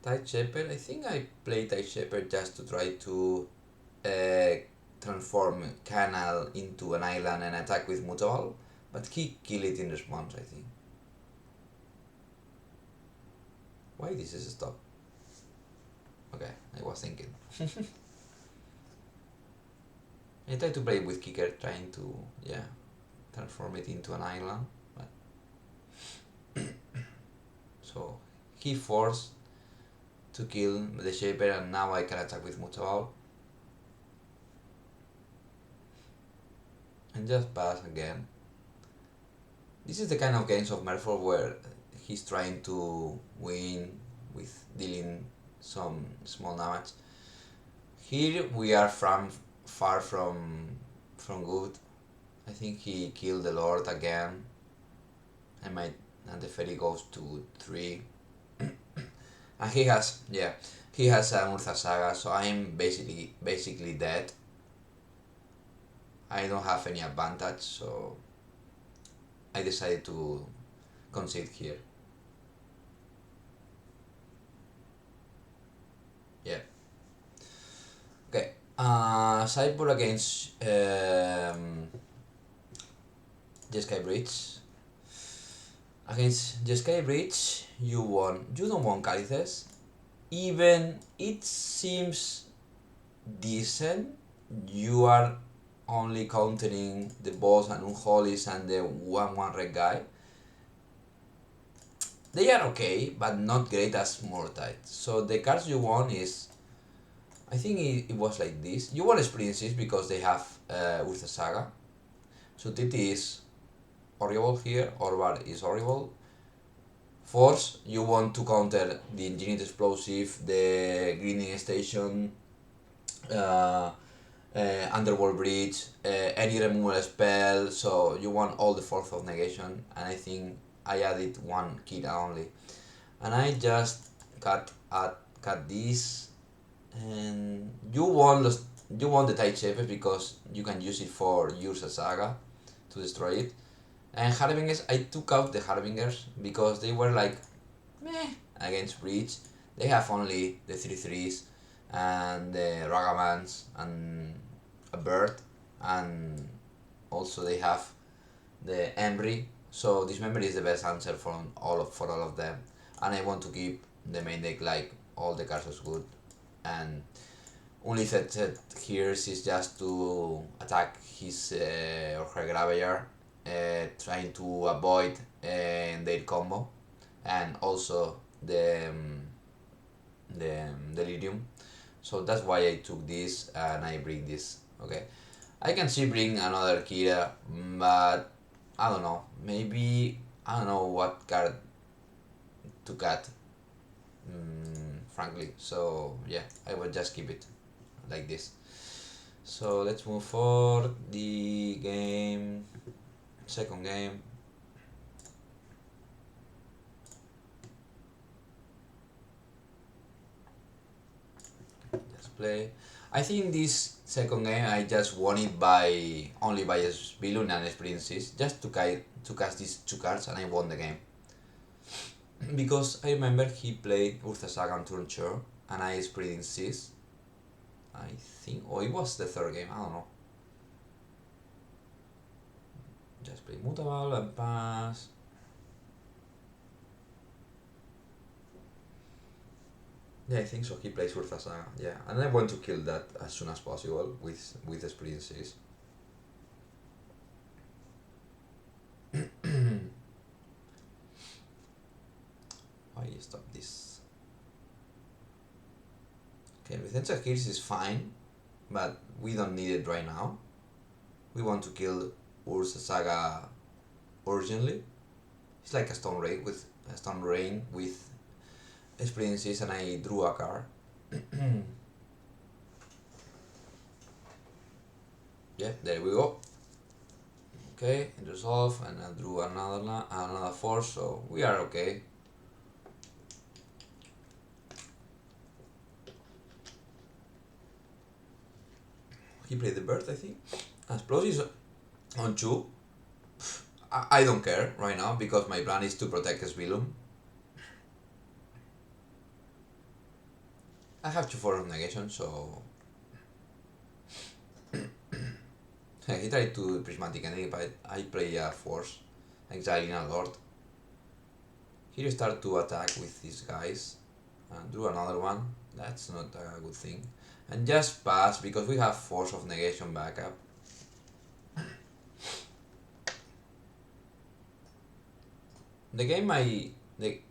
Tide Shepherd, I think I play Tide Shepherd just to try to transform Canal into an island and attack with Mutable, but he kill it in response, I think. Why this is a stop? Okay, I was thinking. I try to play with Kicker, trying to, transform it into an island, but so he forced to kill the Shaper, and now I can attack with Mutable. And just pass again. This is the kind of games of Merfolk where he's trying to win with dealing some small damage. Here we are far from good. I think he killed the Lord again. And the Fairy goes to 3. And he has a Murtha Saga, so I'm basically dead. I don't have any advantage, so I decided to concede here. Yeah. Okay. Sideboard against Jeskai Breach. Against Jeskai Breach, you don't want Calices. Even it seems decent, you are only countering the boss and Unholies and the 1/1 red guy. They are okay, but not great as Murktide. So the cards you want is... I think it was like this. You want Princes because they have Urza Saga. So Titi is horrible here, Orvar is horrible. Force, you want to counter the Engineered Explosive, the Greening Station, Underworld Breach, any removal spell, so you want all the Force of Negation, and I think I added 1 kit only. And I just cut this, and you want the Tide Shaper because you can use it for Urza Saga to destroy it. And Harbingers, I took out the Harbingers because they were like meh against Breach. They have only the 3/3s and the Ragamans and a bird, and also they have the Embry. So Dismember is the best answer for all of them. And I want to keep the main deck like all the cards is good. And only set here is just to attack his or her graveyard, trying to avoid their combo, and also the delirium. So that's why I took this and I bring this. Okay, I can see bring another Kira, but I don't know. Maybe I don't know what card to cut. Frankly, so yeah, I will just keep it like this. So let's move for the game, second game. Just play. I think this second game I just won it by only by Sbilun and Princess, just to cast these two cards, and I won the game. Because I remember he played Urza Saga on turn 2 and I Princess, I think, or it was the third game, I don't know. Just play Mutable and pass. Yeah, I think so. He plays Urza Saga. Yeah, and I want to kill that as soon as possible with Experiences. Why stop this? Okay, Recension Kills is fine, but we don't need it right now. We want to kill Urza Saga urgently. It's like a Stone Rain with Experiences, and I drew a card. Yeah, there we go. Okay, it resolve, and I drew another force, so we are okay. He played the bird, I think. Explosives on 2. I don't care right now because my plan is to protect Sbilum. I have 2 force of negation, so he tried to prismatic enemy, but I play a force, exiling a lord. Here start to attack with these guys and do another one. That's not a good thing. And just pass because we have force of negation backup. The game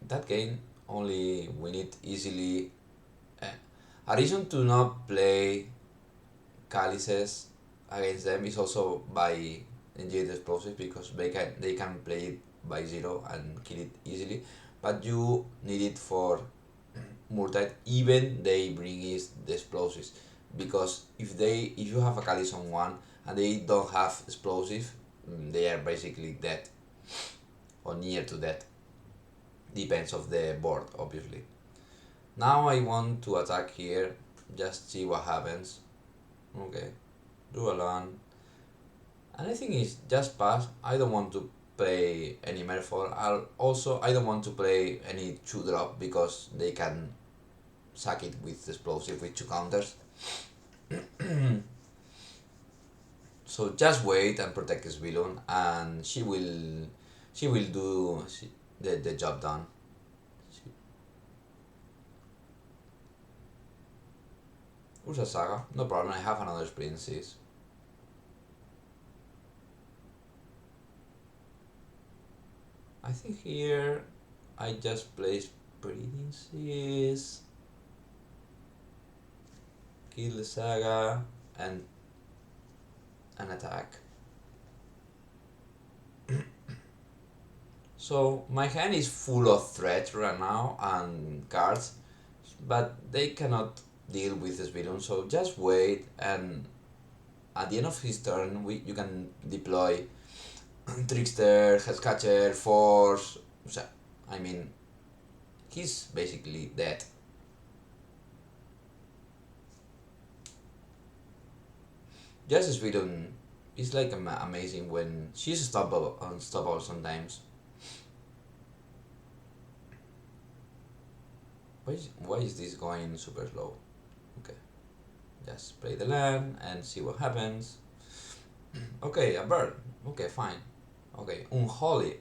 that game only win it easily. A reason to not play Calices against them is also by Engineered Explosives because they can play it by 0 and kill it easily, but you need it for Murktide. Even they bring is the explosives, because if you have a Calice on 1 and they don't have explosive, they are basically dead or near to death. Depends of the board, obviously. Now I want to attack here, just see what happens. Okay, do a land. And I think it's just pass. I don't want to play any Merfolk. I don't want to play any 2-drop because they can sack it with explosive with 2 counters. So just wait and protect his villain, and she will do the job done. Urza Saga, no problem, I have another Princess. I think here I just place Princess, kill the Saga, and attack. So my hand is full of threats right now and cards, but they cannot deal with this villain, so just wait, and at the end of his turn you can deploy Trickster, Hellcatcher, Force. I mean, he's basically dead. Just Sweden is like amazing when she's unstoppable sometimes. Why is this going super slow? Okay, just play the land and see what happens. Okay, a bird. Okay, fine. Okay, Unholy.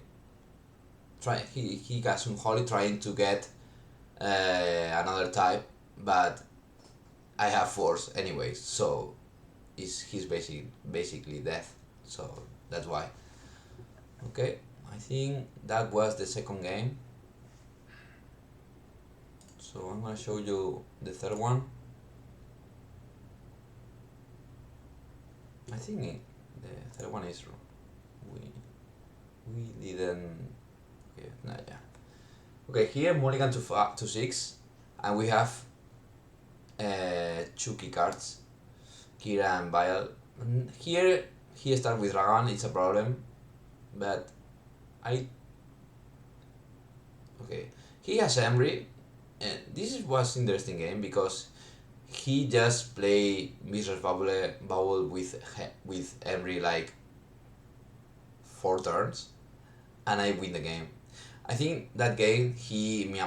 He got Unholy trying to get another type, but I have force anyways, so he's basically death. So that's why. Okay, I think that was the second game. So I'm gonna show you the third one. I think the third one is we didn't. Okay, no, yeah. Okay, here mulligan to 6, and we have two key cards, Kira and Vial. Here he starts with Dragon, it's a problem, but I. Okay, he has Emery, and this was interesting game because he just play Mistress Bubble with Emery like 4 turns, and I win the game. I think that game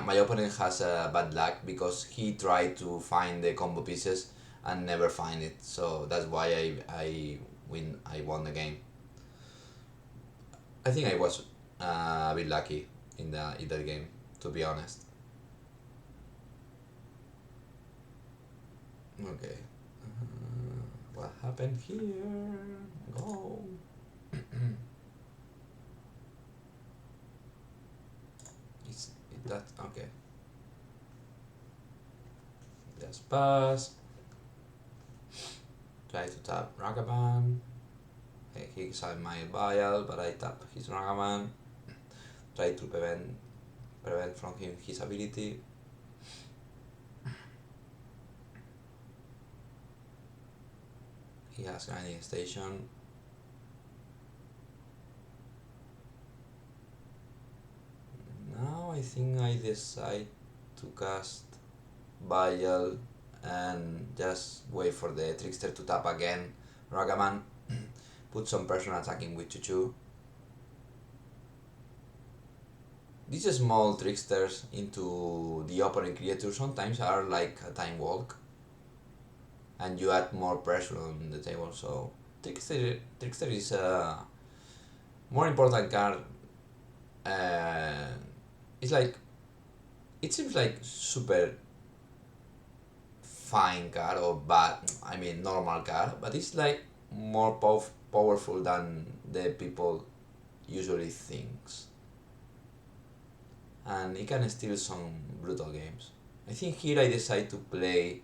my opponent has a bad luck because he tried to find the combo pieces and never find it. So that's why I won the game. I think I was a bit lucky in that game, to be honest. Okay. What happened here? Go. Is that okay? Just pass. Try to tap Ragavan. Okay, he exiled my Vial, but I tap his Ragavan. Try to prevent from him his ability. He has grinding station. Now I think I decide to cast Vial and just wait for the Trickster to tap again. Ragavan, put some personal attacking with Chuchu. These small tricksters into the opponent creature sometimes are like a time walk, and you add more pressure on the table. So trickster is a more important card. It's like it seems like super fine card or bad. I mean normal card, but it's like more powerful than the people usually thinks, and it can steal some brutal games. I think here I decide to play.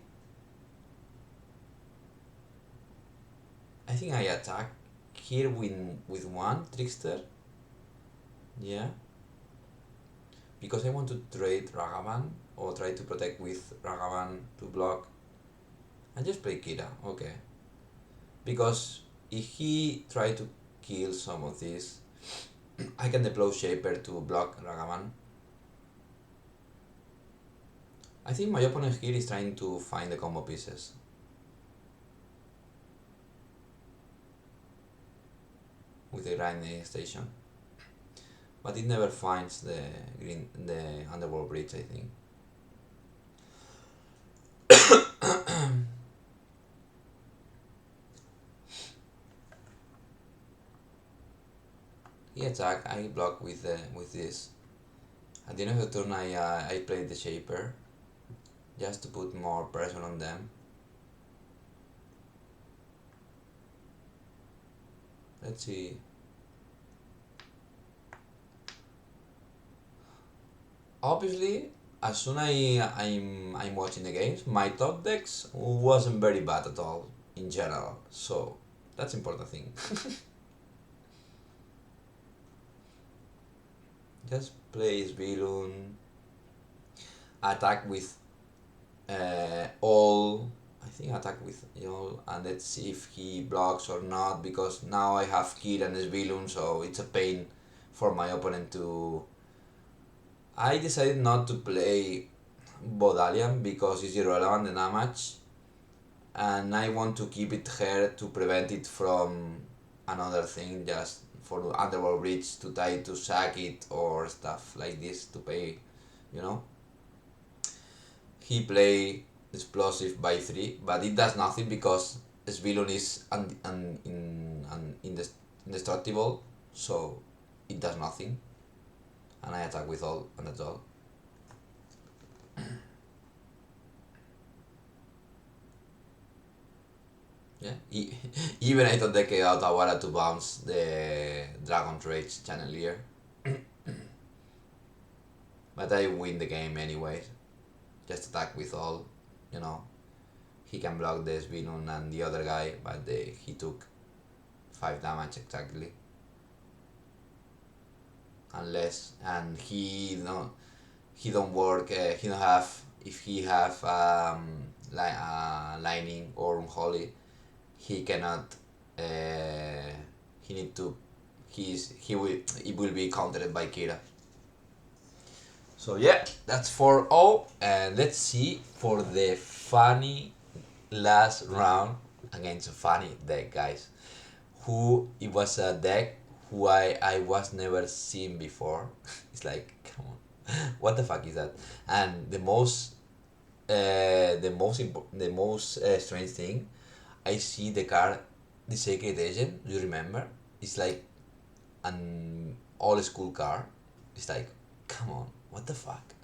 I think I attack here with one trickster. Yeah. Because I want to trade Ragavan or try to protect with Ragavan to block. I just play Kira, okay. Because if he try to kill some of these, I can deploy Shaper to block Ragavan. I think my opponent here is trying to find the combo pieces. With the grinding station. But it never finds the Underworld Breach, I think. He attack, I block with this. At the end of the turn, I play the Shaper, just to put more pressure on them. Let's see. Obviously, as soon I'm watching the games, my top decks wasn't very bad at all in general. So that's important thing. Just plays Villain, attack with all. I think attack with all, and let's see if he blocks or not. Because now I have Kid and Villain, so it's a pain for my opponent to. I decided not to play Bodalian because it's irrelevant the damage, and I want to keep it here to prevent it from another thing, just for the Underworld Breach to try to sack it or stuff like this to pay, you know. He play Explosive by 3, but it does nothing because Svilun is indestructible, so it does nothing. And I attack with all, and that's all. Yeah, even I thought they could out Awara to bounce the Dragon Rage Channelier. But I win the game anyways. Just attack with all, you know. He can block this Venum and the other guy, but he took 5 damage exactly. Unless, and he don't work, he don't have, if he have Lightning or Unholy, he cannot, he need to, he will be countered by Kira. So yeah, that's 4-0, and let's see for the funny last round against a funny deck, guys. Who it was a deck who I was never seen before. It's like, come on, what the fuck is that? And the most strange thing, I see the card, the Sacred Agent. Do you remember? It's like an old school card. It's like, come on, what the fuck?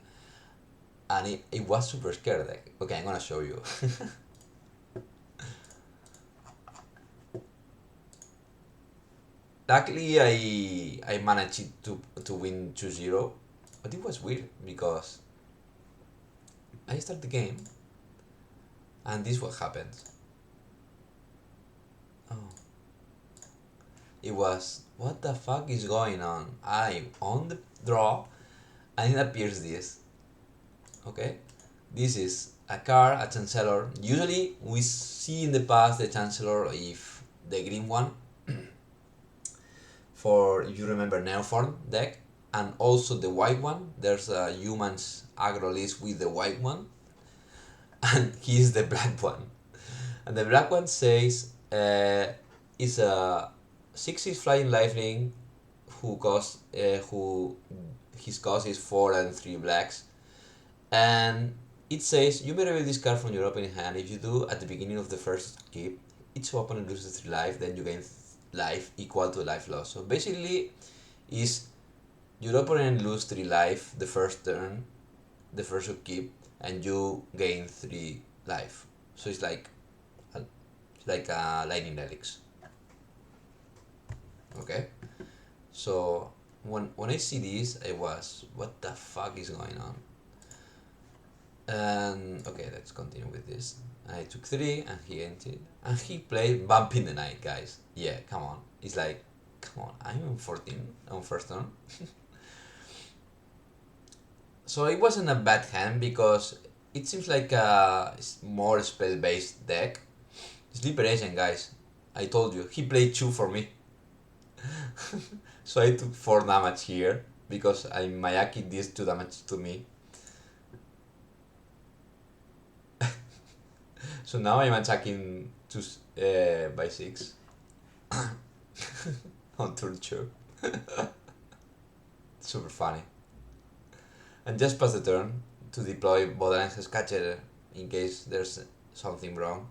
And it was super scared. Like, okay, I'm gonna show you. Luckily, I managed to win 2-0, but it was weird because I start the game and this what happens. Oh, it was, what the fuck is going on? I on the draw and it appears this. Okay, this is a card, a Chancellor. Usually we see in the past the Chancellor if the green one for, if you remember, Neoform deck, and also the white one. There's a humans aggro list with the white one, and he's the black one. And the black one says is a 6/6 flying lifelink who his cost is 4 and 3 blacks, and it says you may reveal this card from your opening hand. If you do, at the beginning of the first keep, each opponent loses 3 life, then you gain life equal to life loss. So basically, is your opponent lose 3 life the first turn, the first keep, and you gain 3 life. So it's like a lightning helix. Okay, so when I see this, I was, what the fuck is going on? And okay, let's continue with this. I took 3 and he entered, and he played Bump in the Night, guys. Yeah, come on. It's like, come on, I'm in 14 on first turn. So it wasn't a bad hand because it seems like a more spell based deck. Sleeper Agent, guys. I told you, he played 2 for me. So I took 4 damage here because I Mayaki did 2 damage to me. So now I'm attacking by 6 on turn 2. Super funny. And just pass the turn to deploy Bodalen's Catcher in case there's something wrong.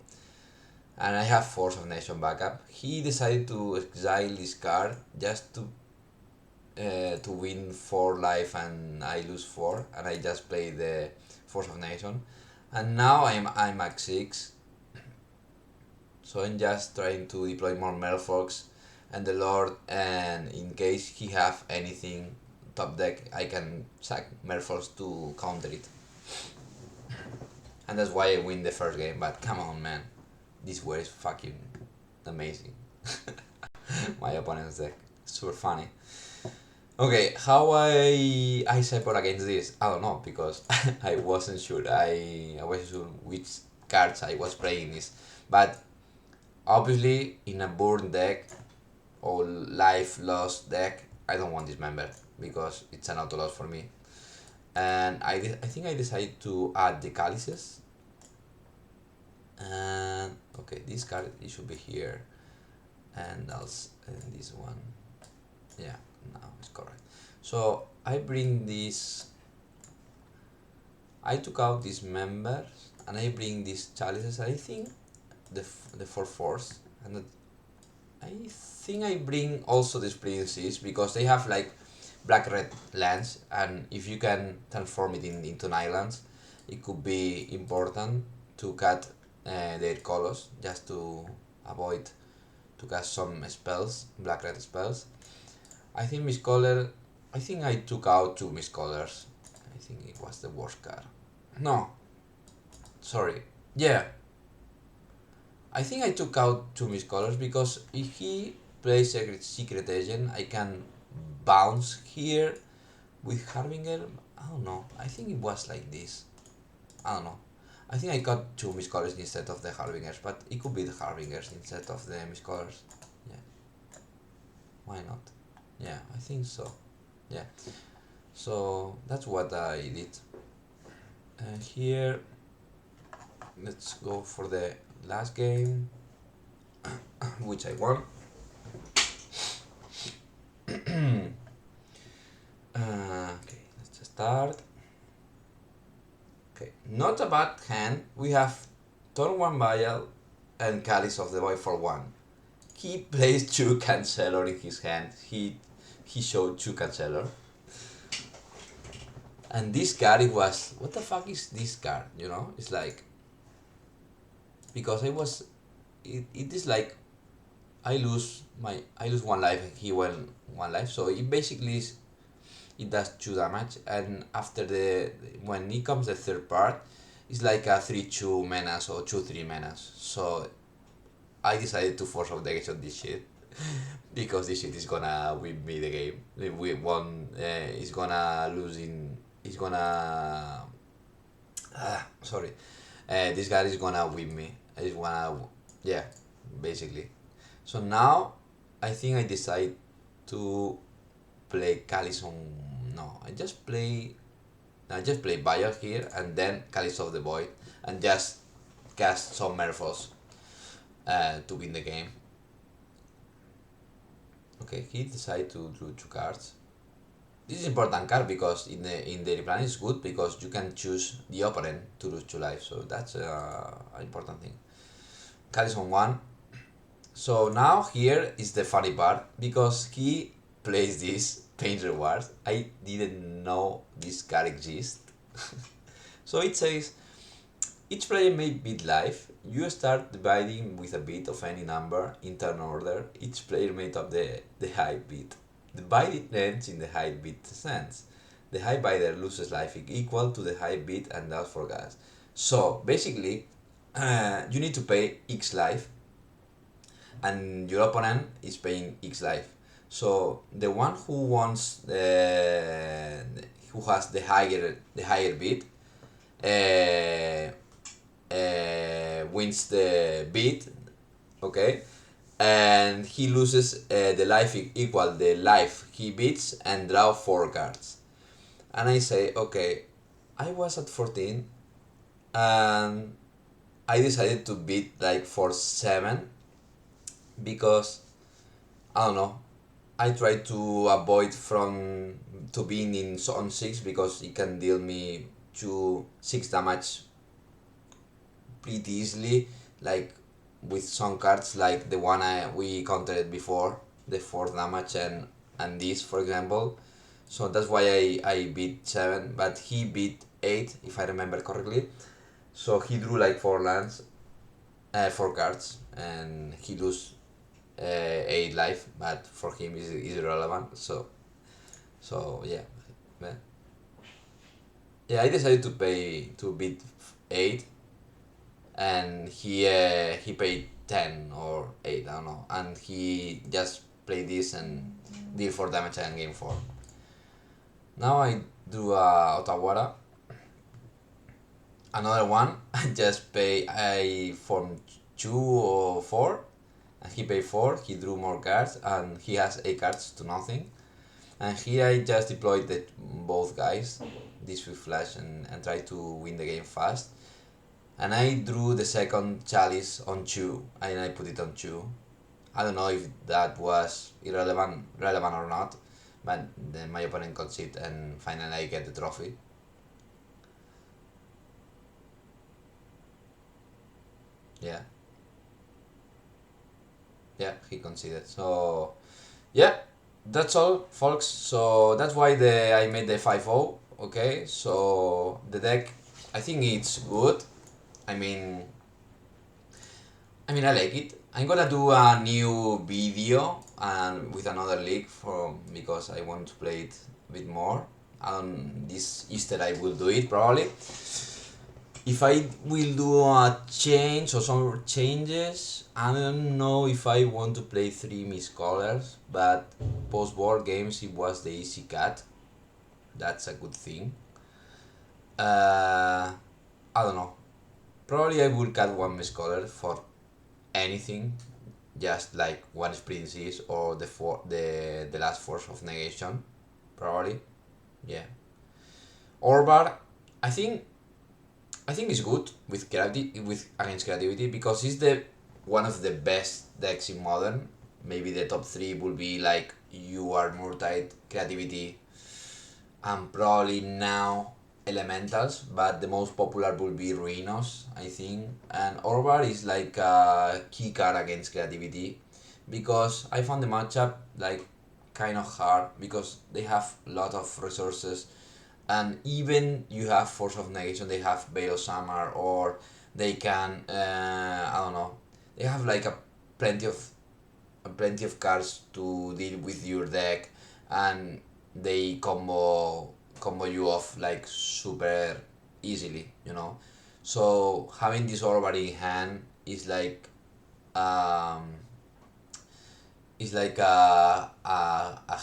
And I have Force of Nation backup. He decided to exile this card just to win 4 life and I lose 4, and I just play the Force of Nation. And now I'm at 6. So I'm just trying to deploy more Merfolks and the Lord, and in case he have anything top deck, I can sack Merfolks to counter it. And that's why I win the first game, but come on, man. This way is fucking amazing. My opponent's deck. Super funny. Okay, how I support against this? I don't know, because I wasn't sure. I wasn't sure which cards I was playing this. But obviously, in a burn deck or life loss deck, I don't want this member because it's an auto loss for me. And I think I decided to add the Calices. And okay, this card, it should be here, and also this one. Yeah, now it's correct. So I bring this. I took out these members and I bring these chalices. I think the 4/4s, and I think I bring also these princes because they have like black red lands, and if you can transform it into islands, it could be important to cut their colors just to avoid to cast some spells, black-red spells. I think Mistcaller, I think I took out 2 Mistcallers. I think it was the worst card. No, sorry. Yeah, I think I took out 2 Mistcallers because if he plays Secret Agent, I can bounce here with Harbinger. I don't know. I think it was like this. I don't know. I think I got 2 Mistcallers instead of the Harbingers, but it could be the Harbingers instead of the Mistcallers. Yeah. Why not? Yeah, I think so. Yeah. So that's what I did. And here, let's go for the last game, which I won. Okay, let's start. Okay, not a bad hand. We have turn 1 Vial and Chalice of the Void for 1. He plays 2 Canceller in his hand. He showed 2 Canceller. And this card, it was, what the fuck is this card, you know? It's like, because it is like, I lose 1 life and he won 1 life, so it basically is, it does 2 damage, and after when it comes the third part, it's like a 3-2 menace or 2-3 menace, so I decided to force obligation this shit, because this shit is gonna win me the game. If we won, it's gonna lose in, it's gonna, sorry, this guy is gonna win me, he's gonna, yeah, basically. So now, I think I decide to play Chalice on, no, I just play Vial here, and then Chalice of the Void, and just cast some Merfolks to win the game. Okay, he decided to draw 2 cards. This is important card because in the replan is good because you can choose the opponent to lose 2 lives, so that's an important thing. Chalice on 1. So now here is the funny part, because he plays this Pain Rewards. I didn't know this card exists. So it says, each player may bid life. You start dividing with a bid of any number in turn order. Each player may top the high bid. The bid ends in the high bid descends. The high bidder loses life equal to the high bid and does for gas. So basically, you need to pay X life, and your opponent is paying X life. So the one who wants who has the higher bid wins the bid, okay, and he loses the life equal the life he beats and draw 4 cards. And I say, okay, I was at 14 and I decided to bid like for 7 because I don't know, I try to avoid from to being in on 6 because it can deal me 6 damage pretty easily, like with some cards like the one we counted before, the 4 damage and this, for example. So that's why I beat 7, but he beat 8 if I remember correctly. So he drew like 4 lands, 4 cards, and he lose 8 life, but for him is irrelevant. So yeah, yeah, I decided to beat 8, and he paid 10 or 8, I don't know, and he just played this and deal 4 damage and game 4. Now I drew a Otawara, another one. I formed 2 or 4, and he paid 4, he drew more cards, and he has 8 cards to nothing. And here I just deployed both guys, this with flash, and try to win the game fast. And I drew the second Chalice on 2, and I put it on 2. I don't know if that was relevant or not, but then my opponent conceded, and finally I get the trophy. Yeah. Yeah, he conceded. So, yeah, that's all, folks. So that's why I made the 5-0. Okay, so the deck, I think it's good. I mean, I like it. I'm gonna do a new video and with another league because I want to play it a bit more. This Easter I will do it probably. If I will do a change or some changes, I don't know if I want to play 3 missed colors, but post-war games it was the easy cut. That's a good thing. I don't know. Probably I will cut 1 missed color for anything, just like one sprint is or the last force of negation, probably. Yeah. Orbar, I think I think it's good with creativity, with against creativity, because it's the one of the best decks in modern. Maybe the top 3 will be like you are Murktide, creativity, and probably now Elementals, but the most popular will be Ruinos, I think. And Orbar is like a key card against creativity, because I found the matchup like kind of hard because they have a lot of resources, and even you have Force of Negation, they have Veil of Summer, or they can I don't know, they have like a plenty of cards to deal with your deck, and they combo you off like super easily, you know. So having this Orbar in hand um is like a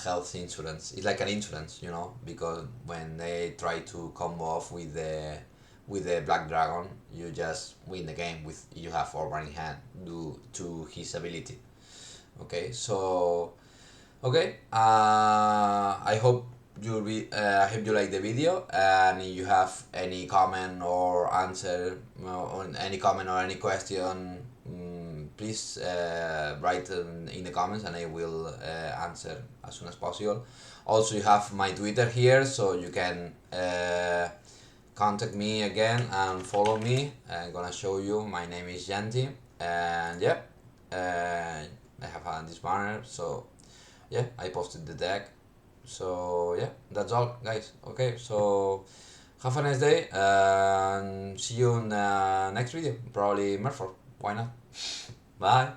health insurance. It's like an insurance, you know, because when they try to combo off with the Black Dragon, you just win the game with you have Orban in hand due to his ability. Okay, so okay, I hope you like the video, and if you have any comment or answer on any comment or any question, please write in the comments, and I will answer as soon as possible. Also, you have my Twitter here, so you can contact me again and follow me. I'm gonna show you. My name is Yanti, and yeah, I have this banner, so yeah, I posted the deck. So yeah, that's all, guys. Okay, so have a nice day and see you in the next video. Probably Merfolk. Why not? Bye.